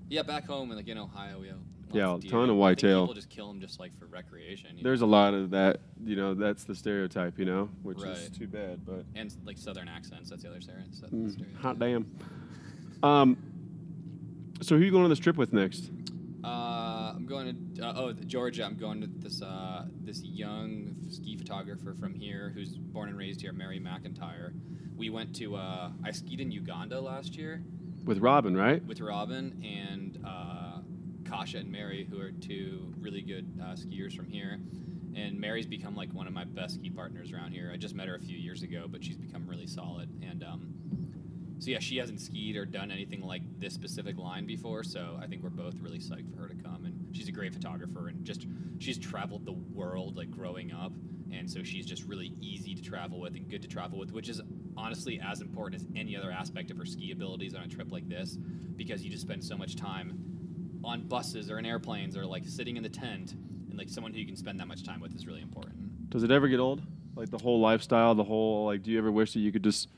Yeah, back home in Ohio, we have a ton of whitetail. People just kill them just like for recreation. There's a lot of that, you know, that's the stereotype, you know, which is too bad, but. And like southern accents, that's the other stereotype. Hot damn. So who are you going on this trip with next? I'm going to Georgia. I'm going to this young ski photographer from here who's born and raised here, Mary McIntyre. We went to I skied in Uganda last year. With Robin, right? With Robin and Kasha and Mary, who are two really good skiers from here. And Mary's become like one of my best ski partners around here. I just met her a few years ago, but she's become really solid. And so yeah, she hasn't skied or done anything like this specific line before, so I think we're both really psyched for her to come. And she's a great photographer, and just she's traveled the world like growing up, and so she's just really easy to travel with and good to travel with, which is honestly as important as any other aspect of her ski abilities on a trip like this, because you just spend so much time on buses or in airplanes or like sitting in the tent, and like someone who you can spend that much time with is really important. Does it ever get old? Like the whole lifestyle, the whole, like, do you ever wish that you could just,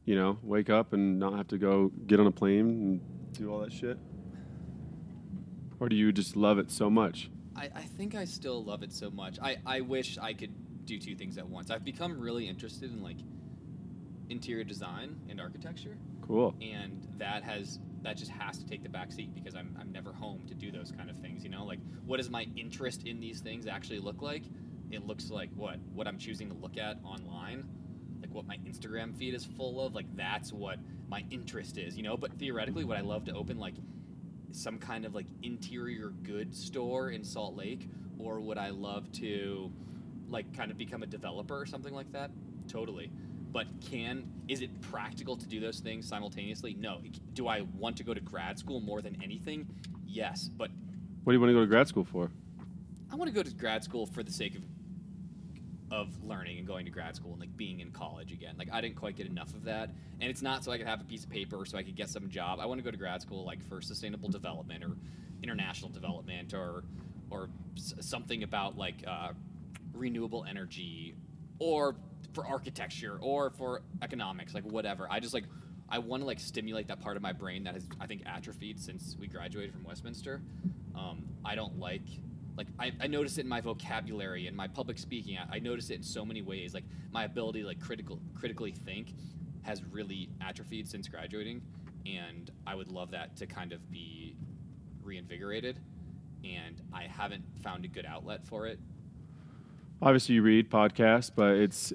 you know, wake up and not have to go get on a plane and do all that shit? Or do you just love it so much? I think I still love it so much. I wish I could do two things at once. I've become really interested in like interior design and architecture. Cool. And that just has to take the back seat because I'm never home to do those kind of things, you know? Like, what does my interest in these things actually look like? It looks like what I'm choosing to look at online, like what my Instagram feed is full of, like that's what my interest is, you know? But theoretically, would I love to open like some kind of like interior goods store in Salt Lake, or would I love to like kind of become a developer or something like that? Totally. But is it practical to do those things simultaneously? No. Do I want to go to grad school more than anything? Yes. But what do you want to go to grad school for? I want to go to grad school for the sake of learning and going to grad school and like being in college again. Like I didn't quite get enough of that. And it's not so I could have a piece of paper or so I could get some job. I want to go to grad school like for sustainable development or international development or something about like renewable energy, or for architecture, or for economics, like whatever. I want to like stimulate that part of my brain that has, I think, atrophied since we graduated from Westminster. I don't like I notice it in my vocabulary and my public speaking. I notice it in so many ways. Like my ability to like critically think has really atrophied since graduating, and I would love that to kind of be reinvigorated, and I haven't found a good outlet for it. Obviously, you read podcasts, but it's.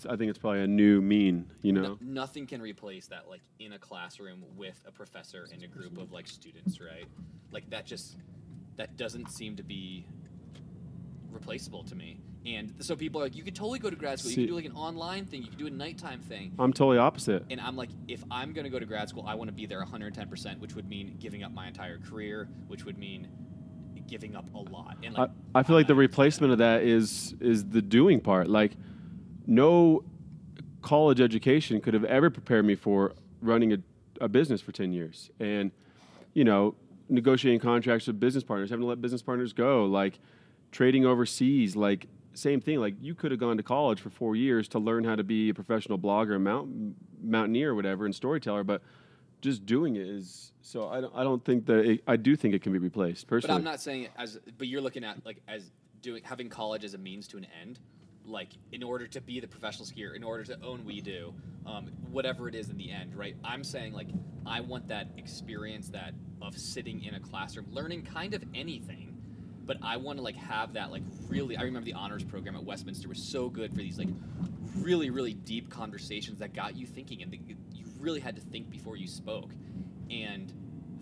I think it's probably a new mean. You know, nothing can replace that. Like in a classroom with a professor and a group of like students, right? Like that doesn't seem to be replaceable to me. And so people are like, you could totally go to grad school. You could do like an online thing. You could do a nighttime thing. I'm totally opposite. And I'm like, if I'm going to go to grad school, I want to be there 110%, which would mean giving up my entire career, which would mean giving up a lot. And like, I feel like the replacement of that is the doing part. Like, no college education could have ever prepared me for running a business for 10 years. And, you know, negotiating contracts with business partners, having to let business partners go, like trading overseas, like same thing. Like you could have gone to college for 4 years to learn how to be a professional blogger, mountaineer or whatever, and storyteller, but just doing it is. So I don't think that I do think it can be replaced personally. But I'm not saying it as. But you're looking at like as having college as a means to an end. Like in order to be the professional skier, in order to own We Do, whatever it is in the end, right? I'm saying like I want that experience that of sitting in a classroom, learning kind of anything, but I want to like have that like really. I remember the honors program at Westminster was so good for these like really really deep conversations that got you thinking, and you really had to think before you spoke, and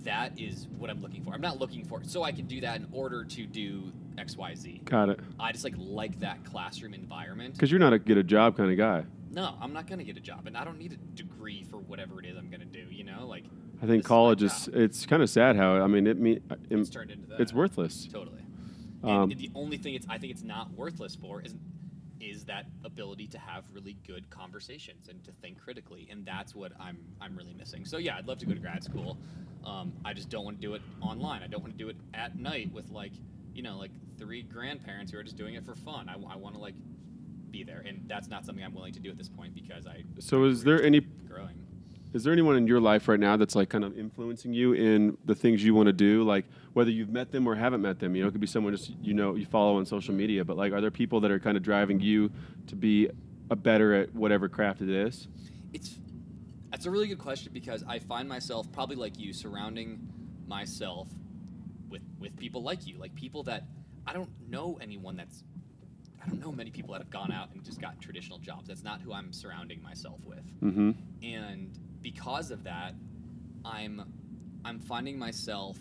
that is what I'm looking for. I'm not looking for so I can do that in order to do XYZ. Got it. I just like that classroom environment. Because you're not a get a job kind of guy. No, I'm not going to get a job, and I don't need a degree for whatever it is I'm going to do, you know? Like, I think college it's kind of sad how, I mean, it's turned into that. It's worthless. Totally. And the only thing I think it's not worthless for is that ability to have really good conversations and to think critically, and that's what I'm really missing. So yeah, I'd love to go to grad school. I just don't want to do it online. I don't want to do it at night with like 3 grandparents who are just doing it for fun. I want to like be there, and that's not something I'm willing to do at this point because is there growing. Is there anyone in your life right now that's like kind of influencing you in the things you want to do? Like whether you've met them or haven't met them, it could be someone just you follow on social media. But like, are there people that are kind of driving you to be a better at whatever craft it is? That's a really good question because I find myself probably like you surrounding myself with people like you, like people that I don't know many people that have gone out and just got traditional jobs. That's not who I'm surrounding myself with. Mm-hmm. And because of that, I'm finding myself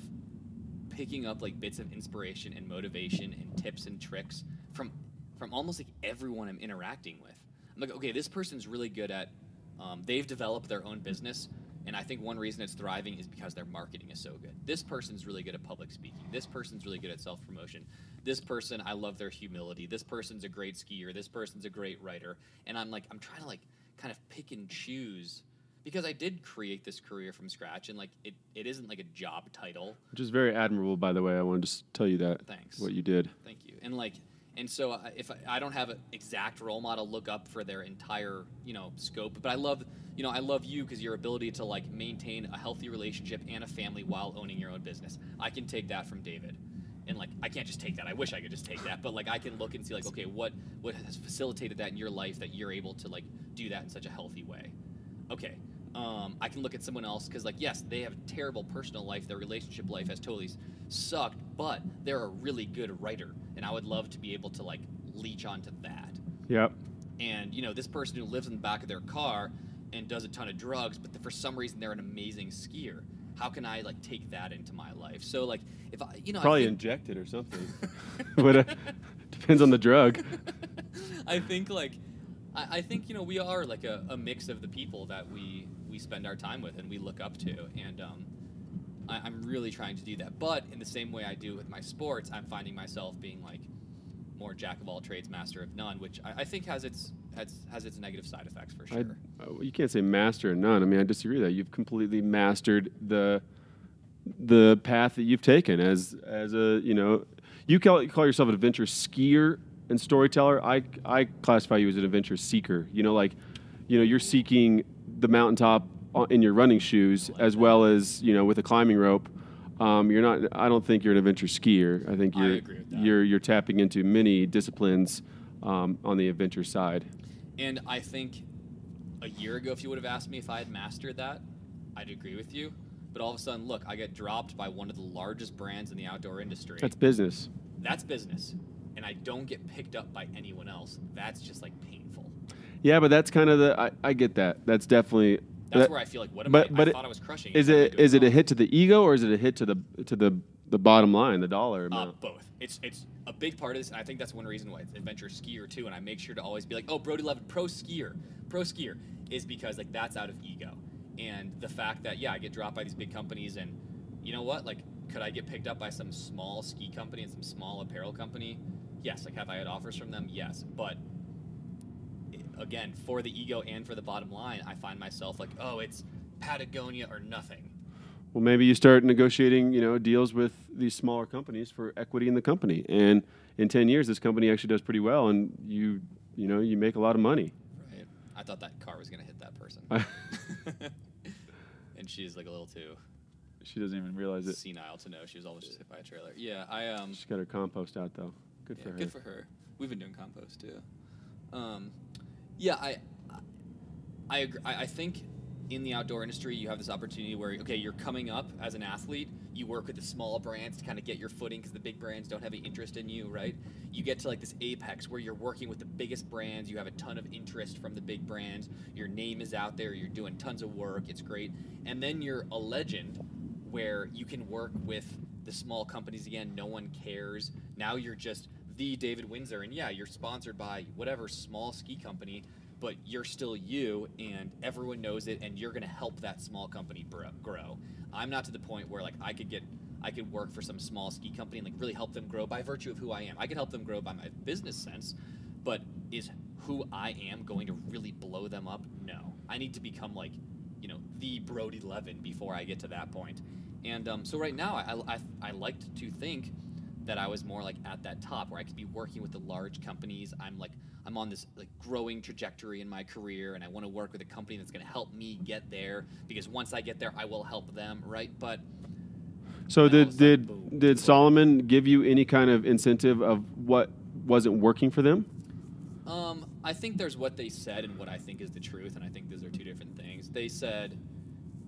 picking up like bits of inspiration and motivation and tips and tricks from almost like everyone I'm interacting with. I'm like, okay, this person's really good at they've developed their own business, and I think one reason it's thriving is because their marketing is so good. This person's really good at public speaking. This person's really good at self-promotion. This person, I love their humility. This person's a great skier. This person's a great writer. And I'm trying to like kind of pick and choose because I did create this career from scratch, and like it isn't like a job title. Which is very admirable, by the way. I wanted to just tell you that. Thanks. What you did. Thank you. And so if I don't have an exact role model, look up for their entire, scope. But I love you because your ability to like maintain a healthy relationship and a family while owning your own business. I can take that from David. And like, I can't just take that. I wish I could just take that. But like, I can look and see like, okay, what has facilitated that in your life that you're able to like do that in such a healthy way? Okay. I can look at someone else because like, yes, they have a terrible personal life. Their relationship life has totally sucked, but they're a really good writer. And I would love to be able to like leech onto that. Yep. And this person who lives in the back of their car and does a ton of drugs, but for some reason they're an amazing skier. How can I like take that into my life? So like if I probably inject it or something. But depends on the drug. I think we are like a mix of the people that we spend our time with and we look up to, and I'm really trying to do that. But in the same way I do with my sports, I'm finding myself being like more jack of all trades, master of none, which I think has its negative side effects for sure. You can't say master of none. I mean, I disagree with that. You've completely mastered the path that you've taken as a you call yourself an adventure skier and storyteller. I classify you as an adventure seeker. You're seeking the mountaintop in your running shoes as well as with a climbing rope. You're not. I don't think you're an adventure skier. I think I agree with that. You're tapping into many disciplines on the adventure side. And I think a year ago, if you would have asked me if I had mastered that, I'd agree with you. But all of a sudden, look, I get dropped by one of the largest brands in the outdoor industry. That's business. That's business. And I don't get picked up by anyone else. That's just like painful. Yeah, but that's kind of I get that. That's definitely. That's where I feel like, I thought I was crushing. Is it a hit to the ego or is it a hit to the bottom line, the dollar amount? Both. It's a big part of this, and I think that's one reason why it's adventure skier too. And I make sure to always be like, oh, Brody Leven, pro skier, is because like that's out of ego, and the fact that I get dropped by these big companies, and you know what, like, could I get picked up by some small ski company and some small apparel company? Yes. Like, have I had offers from them? Yes, but. Again, for the ego and for the bottom line, I find myself like, oh, it's Patagonia or nothing. Well, maybe you start negotiating, deals with these smaller companies for equity in the company, and in 10 years, this company actually does pretty well, and you make a lot of money. Right. I thought that car was going to hit that person. and she's like a little too She doesn't even realize it. senile to know she was almost just hit by a trailer. Yeah, She's got her compost out though. Good for her. Good for her. We've been doing compost too. Yeah, I agree. I think in the outdoor industry, you have this opportunity where, okay, you're coming up as an athlete, you work with the small brands to kind of get your footing because the big brands don't have any interest in you, right? You get to like this apex where you're working with the biggest brands, you have a ton of interest from the big brands, your name is out there, you're doing tons of work, it's great. And then you're a legend where you can work with the small companies again, no one cares. Now you're just the David Windsor, and yeah, you're sponsored by whatever small ski company, but you're still you, and everyone knows it, and you're going to help that small company grow. I'm not to the point where like I could work for some small ski company and like really help them grow by virtue of who I am. I could help them grow by my business sense, but is who I am going to really blow them up? No. I need to become like, the Brody Leven before I get to that point. And so right now, I liked to think that I was more like at that top where I could be working with the large companies. I'm on this like growing trajectory in my career, and I want to work with a company that's going to help me get there, because once I get there, I will help them, right? But so did Solomon give you any kind of incentive of what wasn't working for them? I think there's what they said and what I think is the truth, and I think those are two different things. They said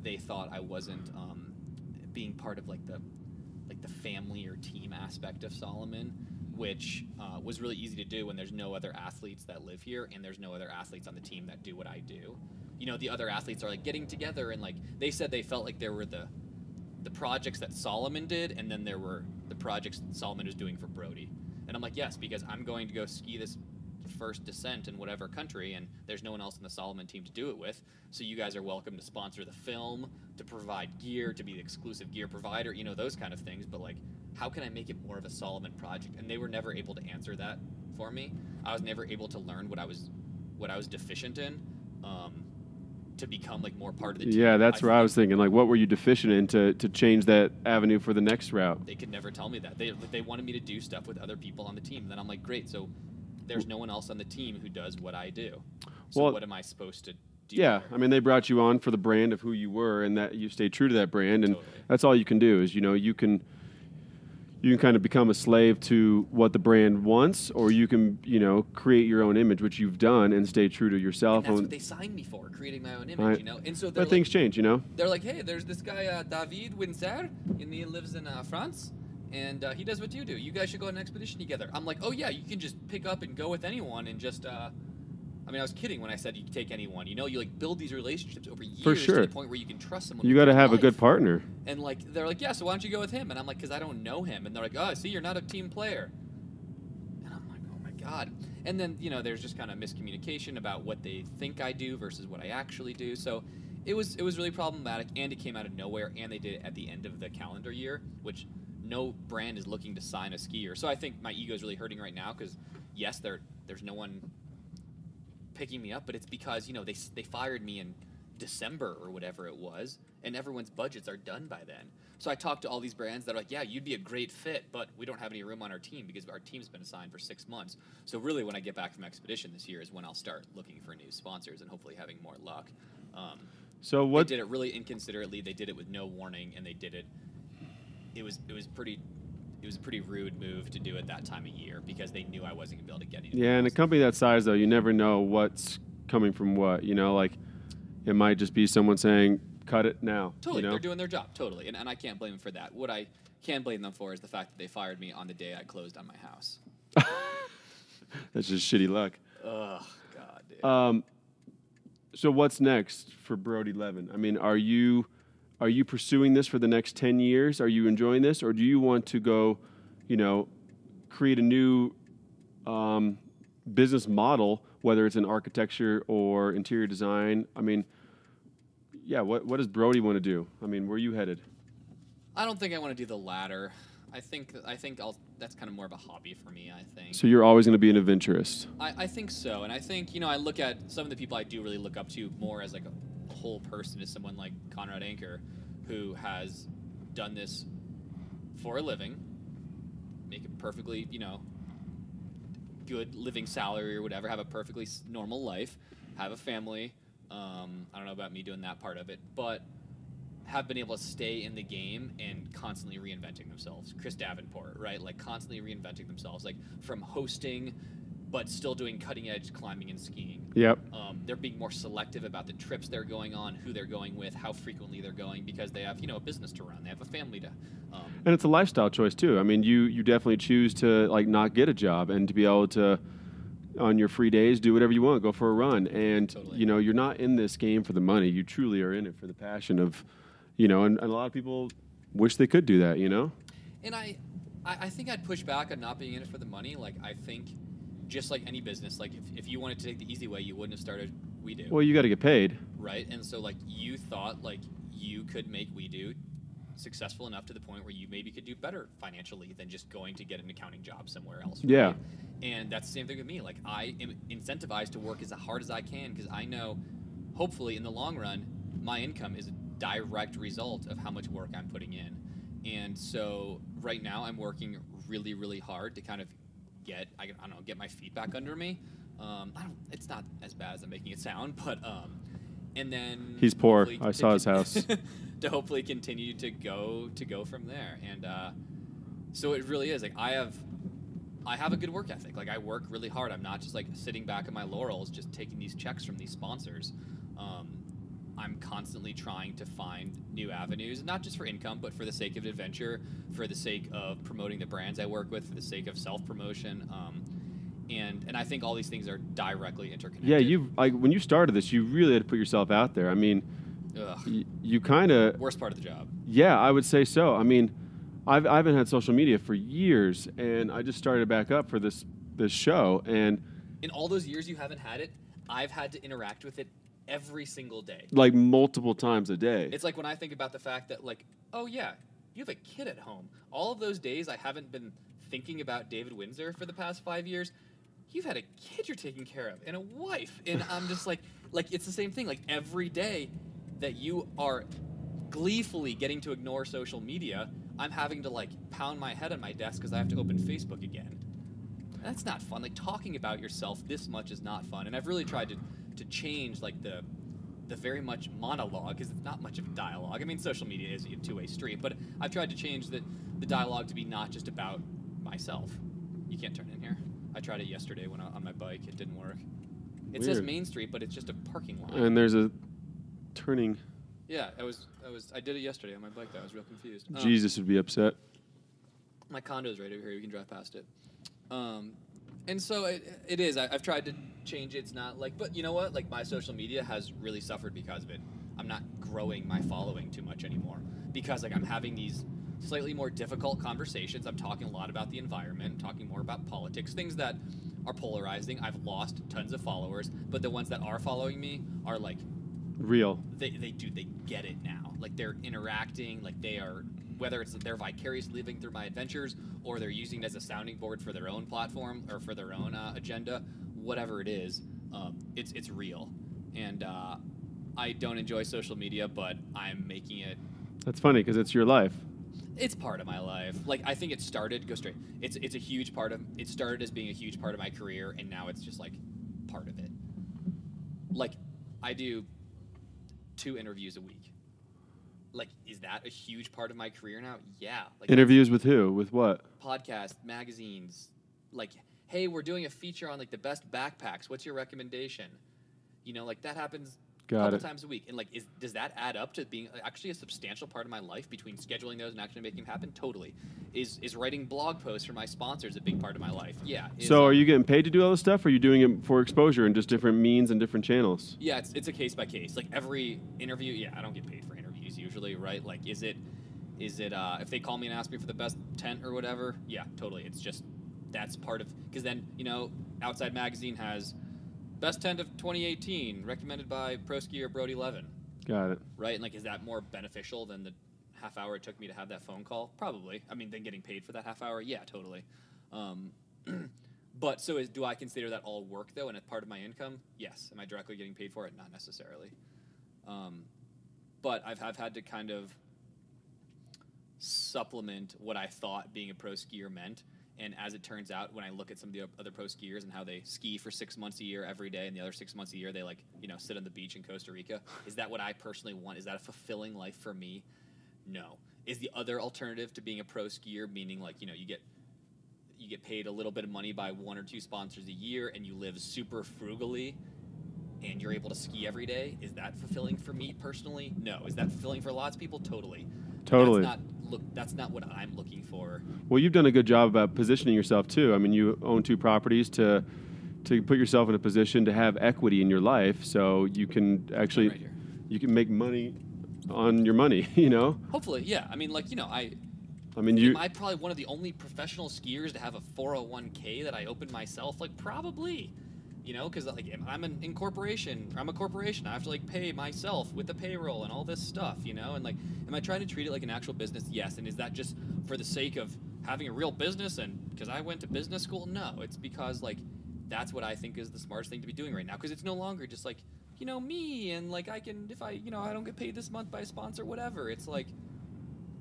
they thought I wasn't being part of like the family or team aspect of Solomon, which was really easy to do when there's no other athletes that live here and there's no other athletes on the team that do what I do. The other athletes are like getting together, and like they said they felt like there were the projects that Solomon did, and then there were the projects that Solomon was doing for Brody. And I'm like, yes, because I'm going to go ski this first descent in whatever country, and there's no one else in the Solomon team to do it with, so you guys are welcome to sponsor the film, to provide gear, to be the exclusive gear provider, those kind of things. But like, how can I make it more of a Solomon project? And they were never able to answer that for me. I was never able to learn what I was deficient in to become like more part of the team. Yeah, that's where I was thinking, like, what were you deficient in to change that avenue for the next route? They could never tell me that. They wanted me to do stuff with other people on the team. And then I'm like, great, so there's no one else on the team who does what I do. So what am I supposed to do? Yeah, I mean, they brought you on for the brand of who you were, and that you stayed true to that brand, and Totally. That's all you can do is, you can kind of become a slave to what the brand wants, or you can, create your own image, which you've done, and stay true to yourself. And that's what they signed me for, creating my own image, And so but things change, They're like, hey, there's this guy, David Windsor, and he lives in France. And he does what you do. You guys should go on an expedition together. I'm like, oh, yeah, you can just pick up and go with anyone and just, I was kidding when I said you can take anyone. You like build these relationships over years For sure. to the point where you can trust someone. You got to have a good partner. And like, they're like, yeah, so why don't you go with him? And I'm like, because I don't know him. And they're like, oh, see, you're not a team player. And I'm like, oh, my God. And then, there's just kind of miscommunication about what they think I do versus what I actually do. So it was really problematic, and it came out of nowhere, and they did it at the end of the calendar year, which no brand is looking to sign a skier. So I think my ego is really hurting right now because, yes, there's no one picking me up, but it's because, they fired me in December or whatever it was, and everyone's budgets are done by then. So I talked to all these brands that are like, yeah, you'd be a great fit, but we don't have any room on our team because our team's been assigned for 6 months. So really when I get back from Expedition this year is when I'll start looking for new sponsors and hopefully having more luck. They did it really inconsiderately. They did it with no warning, and they did it. It was a pretty rude move to do it that time of year because they knew I wasn't gonna be able to get anything. Yeah, and a company that size though, you never know what's coming from what. Like it might just be someone saying, "Cut it now." Totally, they're doing their job. Totally, and I can't blame them for that. What I can blame them for is the fact that they fired me on the day I closed on my house. That's just shitty luck. Ugh, God, dude. So what's next for Brody Leven? I mean, are you pursuing this for the next 10 years? Are you enjoying this? Or do you want to go, create a new business model, whether it's in architecture or interior design? I mean, yeah, what does Brody want to do? I mean, where are you headed? I don't think I want to do the latter. I think that's kind of more of a hobby for me, I think. So you're always going to be an adventurist? I think so. And I think, I look at some of the people I do really look up to more as like a whole person, as someone like Conrad Anker, who has done this for a living, make a perfectly, good living salary or whatever, have a perfectly normal life, have a family. I don't know about me doing that part of it, but have been able to stay in the game and constantly reinventing themselves. Chris Davenport, right? Like constantly reinventing themselves, like from hosting, but still doing cutting edge climbing and skiing. Yep. They're being more selective about the trips they're going on, who they're going with, how frequently they're going, because they have, a business to run. They have a family to. And it's a lifestyle choice too. I mean, you definitely choose to like not get a job and to be able to, on your free days, do whatever you want, go for a run. And Totally. you're not in this game for the money. You truly are in it for the passion of, and a lot of people wish they could do that. And I think I'd push back on not being in it for the money. Like I think, just like any business, like if you wanted to take the easy way, you wouldn't have started WeDo. Well, you got to get paid, right? And so like you thought like you could make WeDo successful enough to the point where you maybe could do better financially than just going to get an accounting job somewhere else. Right? Yeah. And that's the same thing with me. Like I am incentivized to work as hard as I can because I know, hopefully in the long run, my income is a direct result of how much work I'm putting in. And so right now I'm working really, really hard to kind of get my feet back under me. It's not as bad as I'm making it sound, but and then he's poor. I saw his house. To hopefully continue to go from there. And so it really is like I have a good work ethic. Like I work really hard. I'm not just like sitting back on my laurels, just taking these checks from these sponsors. I'm constantly trying to find new avenues, not just for income, but for the sake of adventure, for the sake of promoting the brands I work with, for the sake of self-promotion. And I think all these things are directly interconnected. Yeah, when you started this, you really had to put yourself out there. I mean, you kind of... Worst part of the job. Yeah, I would say so. I mean, I haven't had social media for years, and I just started back up for this show. And in all those years you haven't had it, I've had to interact with it every single day. Like multiple times a day. It's like when I think about the fact that like, oh yeah, you have a kid at home. All of those days I haven't been thinking about David Windsor for the past 5 years. You've had a kid you're taking care of and a wife. And I'm just like it's the same thing. Like every day that you are gleefully getting to ignore social media, I'm having to like pound my head on my desk because I have to open Facebook again. That's not fun. Like talking about yourself this much is not fun. And I've really tried to change like the very much monologue, because it's not much of a dialogue. I mean, social media is a two-way street, but I've tried to change the dialogue to be not just about myself. You can't turn in here. I tried it yesterday when on my bike. It didn't work. It says Main Street, but it's just a parking lot. And there's a turning. Yeah, I did it yesterday on my bike. I was real confused. Jesus would be upset. My condo's right over here. You can drive past it. And so it is. I've tried to change it. It's not like, but you know what? Like my social media has really suffered because of it. I'm not growing my following too much anymore because like I'm having these slightly more difficult conversations. I'm talking a lot about the environment, talking more about politics, things that are polarizing. I've lost tons of followers, but the ones that are following me are like real. They get it now. Like they're interacting, like they are, whether it's they're vicariously living through my adventures or they're using it as a sounding board for their own platform or for their own agenda, whatever it is, it's real. And I don't enjoy social media, but I'm making it. That's funny because it's your life. It's part of my life. Like I think it started. Go straight. It's a huge part of. It started as being a huge part of my career, and now it's just like part of it. Like I do 2 interviews a week. Like, is that a huge part of my career now? Yeah. Like interviews with who? With what? Podcasts, magazines. Like, hey, we're doing a feature on like the best backpacks. What's your recommendation? Like that happens a couple times a week. And like, does that add up to being actually a substantial part of my life between scheduling those and actually making them happen? Totally. Is writing blog posts for my sponsors a big part of my life? Yeah. So are you getting paid to do all this stuff, or are you doing it for exposure and just different means and different channels? Yeah, it's a case by case. Like every interview, yeah, I don't get paid for interviews usually, right? Like, is it if they call me and ask me for the best tent or whatever? Yeah, totally. It's just that's part of, because then Outside Magazine has best tent of 2018 recommended by pro skier Brody Leven. Got it. Right, and like, is that more beneficial than the half hour it took me to have that phone call? Probably. I mean, than getting paid for that half hour? Yeah, totally. But so do I consider that all work though, and a part of my income? Yes. Am I directly getting paid for it? Not necessarily. But I've had to kind of supplement what I thought being a pro skier meant And as it turns out, when I look at some of the other pro skiers and how they ski for 6 months a year every day, and the other 6 months a year they sit on the beach in Costa Rica, is that what I personally want? Is that a fulfilling life for me? No. Is the other alternative to being a pro skier, meaning you get paid a little bit of money by 1 or 2 sponsors a year, and you live super frugally, and you're able to ski every day? Is that fulfilling for me personally? No. Is that fulfilling for lots of people? Totally. Totally. That's not what I'm looking for. Well, you've done a good job about positioning yourself too. I mean, you own 2 properties to put yourself in a position to have equity in your life, so you can actually Right here. you can make money on your money. Hopefully, yeah. I mean, you. am I probably one of the only professional skiers to have a 401k that I opened myself? Probably. Because I'm a corporation. I have to pay myself with the payroll and all this stuff. And am I trying to treat it like an actual business? Yes. And is that just for the sake of having a real business and because I went to business school? No. It's because that's what I think is the smartest thing to be doing right now. Because it's no longer just me and I can if I don't get paid this month by a sponsor, whatever. It's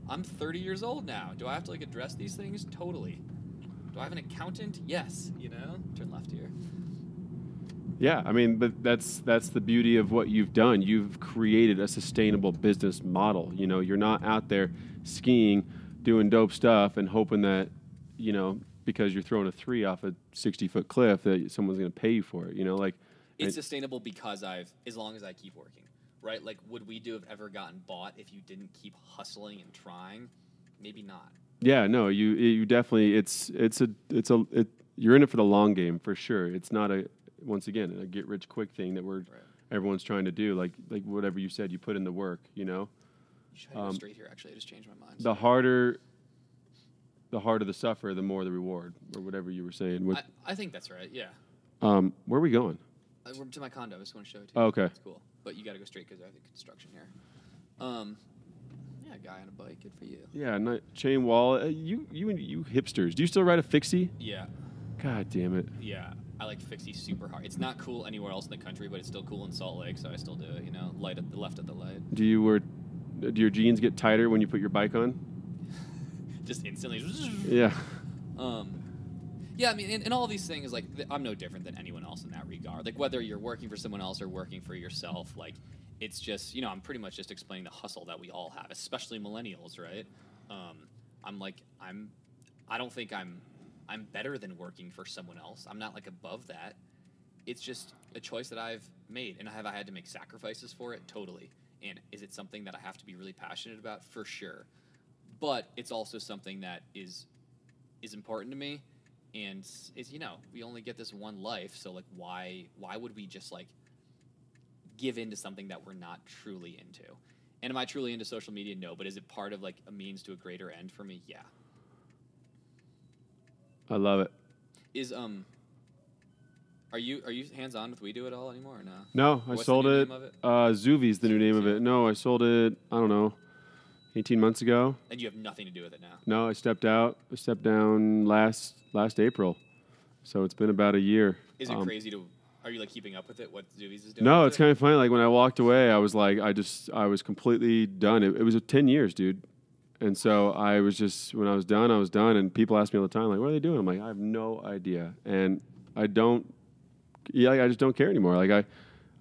I'm 30 years old now. Do I have to address these things? Totally. Do I have an accountant? Yes. Turn left here. Yeah, I mean, but that's the beauty of what you've done. You've created a sustainable business model. You're not out there skiing, doing dope stuff, and hoping that, because you're throwing a 3 off a 60-foot cliff, that someone's going to pay you for it. It's sustainable because as long as I keep working, right? Would we have ever gotten bought if you didn't keep hustling and trying? Maybe not. Yeah, no, you definitely. You're in it for the long game for sure. It's not once again, a get rich quick thing that everyone's trying to do. Like whatever you said, you put in the work. You should go straight here. Actually, I just changed my mind. The harder the suffer, the more the reward, or whatever you were saying. I think that's right. Yeah. Where are we going? We're to my condo. I just want to show it to you. Oh, okay. That's cool. But you got to go straight because I have the construction here. Yeah, guy on a bike. Good for you. Yeah, chain wall. You hipsters. Do you still ride a fixie? Yeah. God damn it. Yeah. I like fixie super hard. It's not cool anywhere else in the country, but it's still cool in Salt Lake, so I still do it. Light at the left of the light. Do your jeans get tighter when you put your bike on? Just instantly. Yeah. Yeah, I mean, and all these things, I'm no different than anyone else in that regard. Whether you're working for someone else or working for yourself, it's just, I'm pretty much just explaining the hustle that we all have, especially millennials, right? I don't think I'm better than working for someone else. I'm not above that. It's just a choice that I've made, and have I had to make sacrifices for it? Totally. And is it something that I have to be really passionate about? For sure. But it's also something that is important to me, and is we only get this one life, so why would we just give into something that we're not truly into? And am I truly into social media? No. But is it part of a means to a greater end for me? Yeah. I love it. Are you hands on with We Do It All anymore or no? No, I sold it. Zuvi's the new name of it. No, I sold it, I don't know, 18 months ago. And you have nothing to do with it now? No, I stepped down last April. So it's been about a year. Is it crazy are you keeping up with it, what Zuvi's is doing? No, it's kind of funny. When I walked away, I was I was completely done. It was 10 years, dude. And so I was when I was done, I was done. And people ask me all the time, what are they doing? I'm I have no idea. And I just don't care anymore.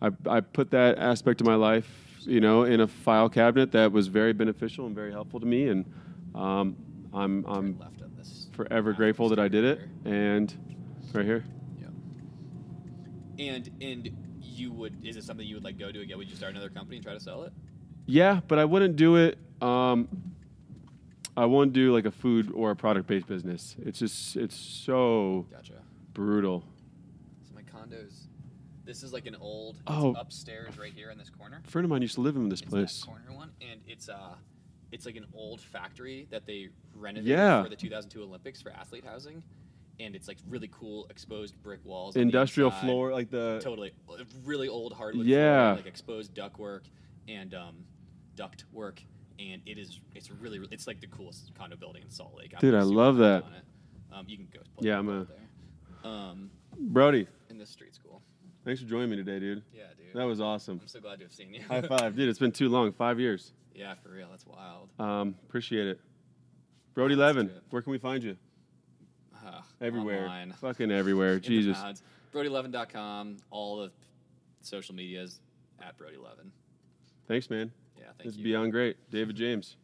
I put that aspect of my life, in a file cabinet that was very beneficial and very helpful to me. And I'm forever grateful that I did it. And right here. Yeah. And is it something you would go do again? Would you start another company and try to sell it? Yeah, but I wouldn't do it. I won't do a food or a product-based business. It's so brutal. So my condo's, this is an old upstairs right here in this corner. A friend of mine used to live in this place. That corner one, and it's an old factory that they renovated for the 2002 Olympics for athlete housing. And it's really cool exposed brick walls. Industrial floor, totally really old hardwood floor, exposed ductwork and duct work. And it's really it's the coolest condo building in Salt Lake. Dude, I love that. You can go. Yeah, I'm there. Brody. In this street school. Thanks for joining me today, dude. Yeah, dude. That was awesome. I'm so glad to have seen you. High five, dude. It's been too long. 5 years. Yeah, for real. That's wild. Appreciate it. Brody Leven. Where can we find you? Everywhere. online. Fucking everywhere. In the Jesus. mounds. BrodyLeven.com. All the social medias at Brody Leven. Thanks, man. Yeah, thank This is you. Beyond Great. David James.